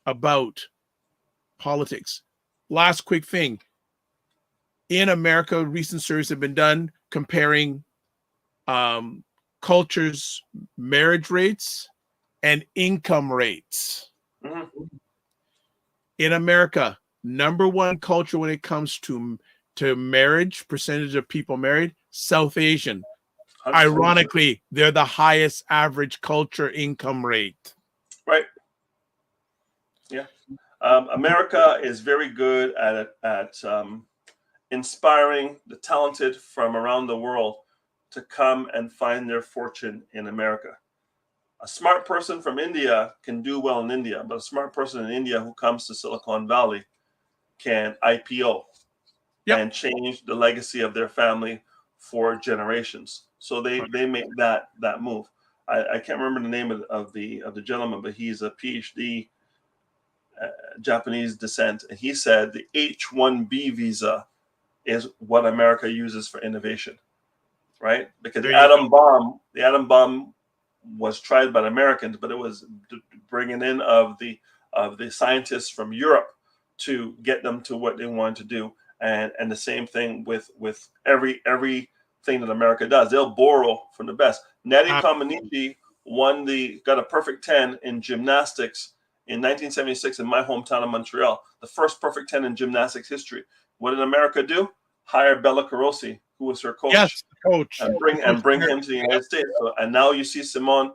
about politics. Last quick thing. In America, recent surveys have been done comparing cultures' marriage rates and income rates. Mm-hmm. In America, number one culture when it comes to marriage, percentage of people married, South Asian. 100%. Ironically, they're the highest average culture income rate. Right. Yeah. America is very good at inspiring the talented from around the world to come and find their fortune in America. A smart person from India can do well in India, but a smart person in India who comes to Silicon Valley can IPO and change the legacy of their family for generations. So they make that move. I can't remember the name of the gentleman, but he's a PhD, Japanese descent, and he said the H-1B visa is what America uses for innovation, right? Because the atom bomb was tried by the Americans, but it was bringing in of the scientists from Europe to get them to what they wanted to do, and the same thing with everything that America does. They'll borrow from the best. Natty Comaneci got a perfect 10 in gymnastics in 1976 in my hometown of Montreal, the first perfect 10 in gymnastics history. What did America do? Hire Bella Carosi, who was her coach. Yes, coach. And bring him to the United States. So, and now you see Simone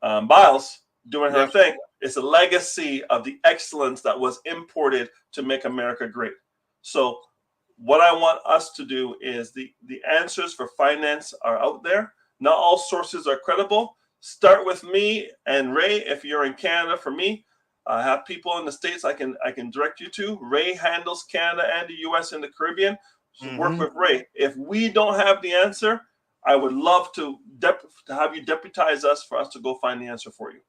Biles doing her thing. It's a legacy of the excellence that was imported to make America great. So what I want us to do is the answers for finance are out there. Not all sources are credible. Start with me and Ray. If you're in Canada, for me, I have people in the States I can direct you to. Ray handles Canada and the US and the Caribbean. So work with Ray. If we don't have the answer, I would love to have you deputize us for us to go find the answer for you.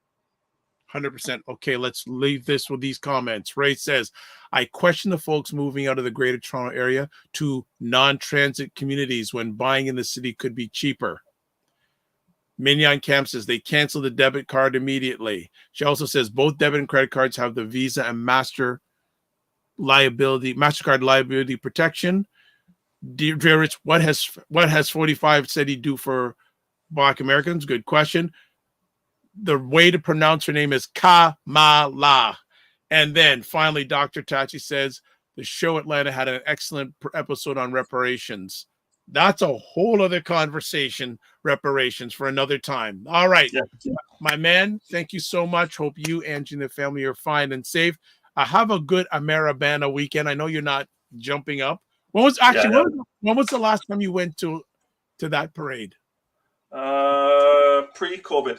100%. Okay, let's leave this with these comments. Ray says, I question the folks moving out of the Greater Toronto area to non-transit communities when buying in the city could be cheaper. Mignon Camp says they cancel the debit card immediately. She also says both debit and credit cards have the Visa and MasterCard liability protection. Dear Rich, what has 45 said he'd do for Black Americans? Good question. The way to pronounce her name is Kamala. And then finally, Dr. Tachi says the show Atlanta had an excellent episode on reparations. That's a whole other conversation, reparations, for another time. All right, my man, thank you so much. Hope you, Angie, and the family are fine and safe. Have a good Ameribana weekend. I know you're not jumping up. When was the last time you went to that parade? Pre-COVID.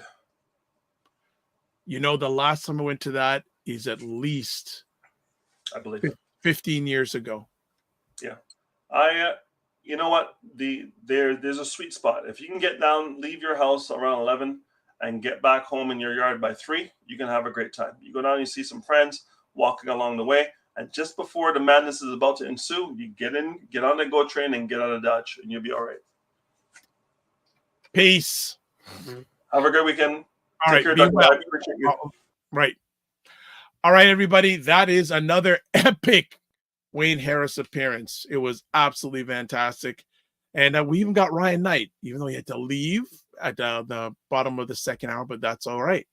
You know, the last time I went to that is at least, I believe, 15 years ago. Yeah. you know what? There's a sweet spot. If you can get down, leave your house around 11 and get back home in your yard by 3, you can have a great time. You go down, you see some friends walking along the way, and just before the madness is about to ensue, you get on the GO train and get on a Dodge, and you'll be all right. Peace. Have a great weekend. All Take right. care, Be Dr. well. I appreciate you. Right. All right, everybody. That is another epic Wayne Harris appearance. It was absolutely fantastic. And we even got Ryan Knight, even though he had to leave at the bottom of the second hour, but that's all right.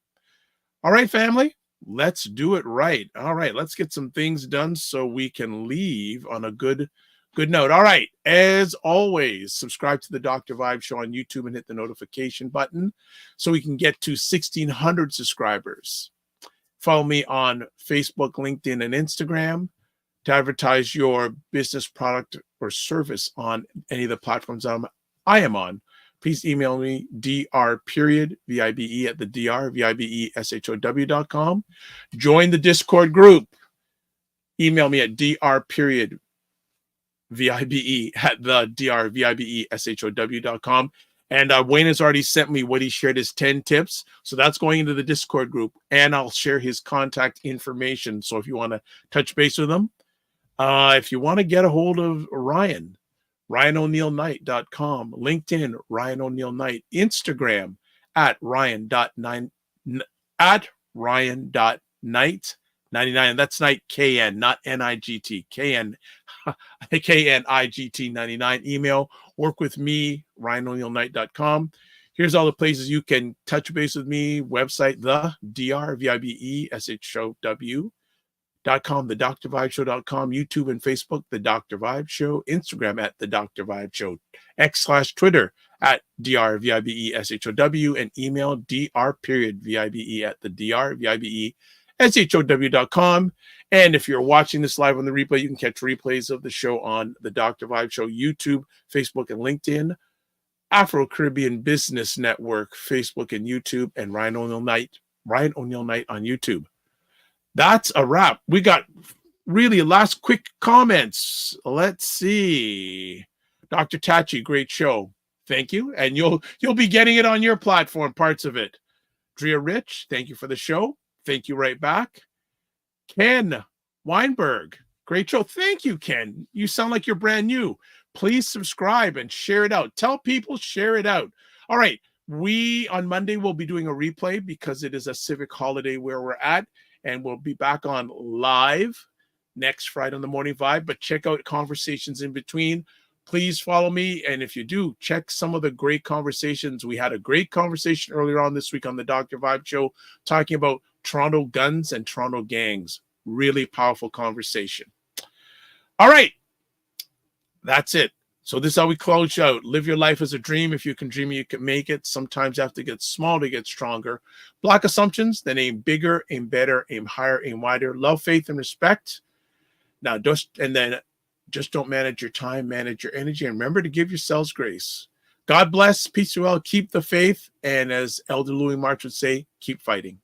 All right, family. Let's do it right. All right, let's get some things done so we can leave on a good note. All right, as always, subscribe to the Dr. Vibe Show on YouTube and hit the notification button so we can get to 1,600 subscribers. Follow me on Facebook, LinkedIn, and Instagram to advertise your business, product, or service on any of the platforms I am on. Please email me, dr.vibe at the drvibeshow.com. Join the Discord group. Email me at dr.vibe at the drvibeshow.com. And Wayne has already sent me what he shared, his 10 tips. So that's going into the Discord group. And I'll share his contact information. So if you want to touch base with him, if you want to get a hold of Ryan, RyanO'NeillKnight.com, LinkedIn, Ryan O'Neill Knight, Instagram at Ryan.Knight, and that's Knight KN, not NIGT, KN, KNIGT 99. Email, work with me, RyanO'NeillKnight.com. Here's all the places you can touch base with me. Website, the DRVIBESHOW.com, the drvibeshow.com, YouTube and Facebook, The Dr. Vibe Show, Instagram at The Dr. Vibe Show, X/Twitter at DRVIBESHOW, and email dr.vibe at the drvibeshow.com. And if you're watching this live on the replay, you can catch replays of the show on The Dr. Vibe Show, YouTube, Facebook, and LinkedIn, Afro-Caribbean Business Network, Facebook and YouTube, and Ryan O'Neill Knight on YouTube. That's a wrap. We got really last quick comments. Let's see. Dr. Tachi, great show. Thank you. And you'll be getting it on your platform, parts of it. Drea Rich, thank you for the show. Thank you right back. Ken Weinberg, great show. Thank you, Ken. You sound like you're brand new. Please subscribe and share it out. Tell people, share it out. All right. We, on Monday, will be doing a replay because it is a civic holiday where we're at. And we'll be back on live next Friday on the Morning Vibe. But check out conversations in between. Please follow me. And if you do, check some of the great conversations. We had a great conversation earlier on this week on the Dr. Vibe Show talking about Toronto guns and Toronto gangs. Really powerful conversation. All right. That's it. So this is how we close out. Live your life as a dream. If you can dream it, you can make it. Sometimes you have to get small to get stronger. Block assumptions, then aim bigger, aim better, aim higher, aim wider. Love, faith, and respect. Now, just don't manage your time, manage your energy, and remember to give yourselves grace. God bless, peace to all, keep the faith, and as Elder Louis March would say, keep fighting.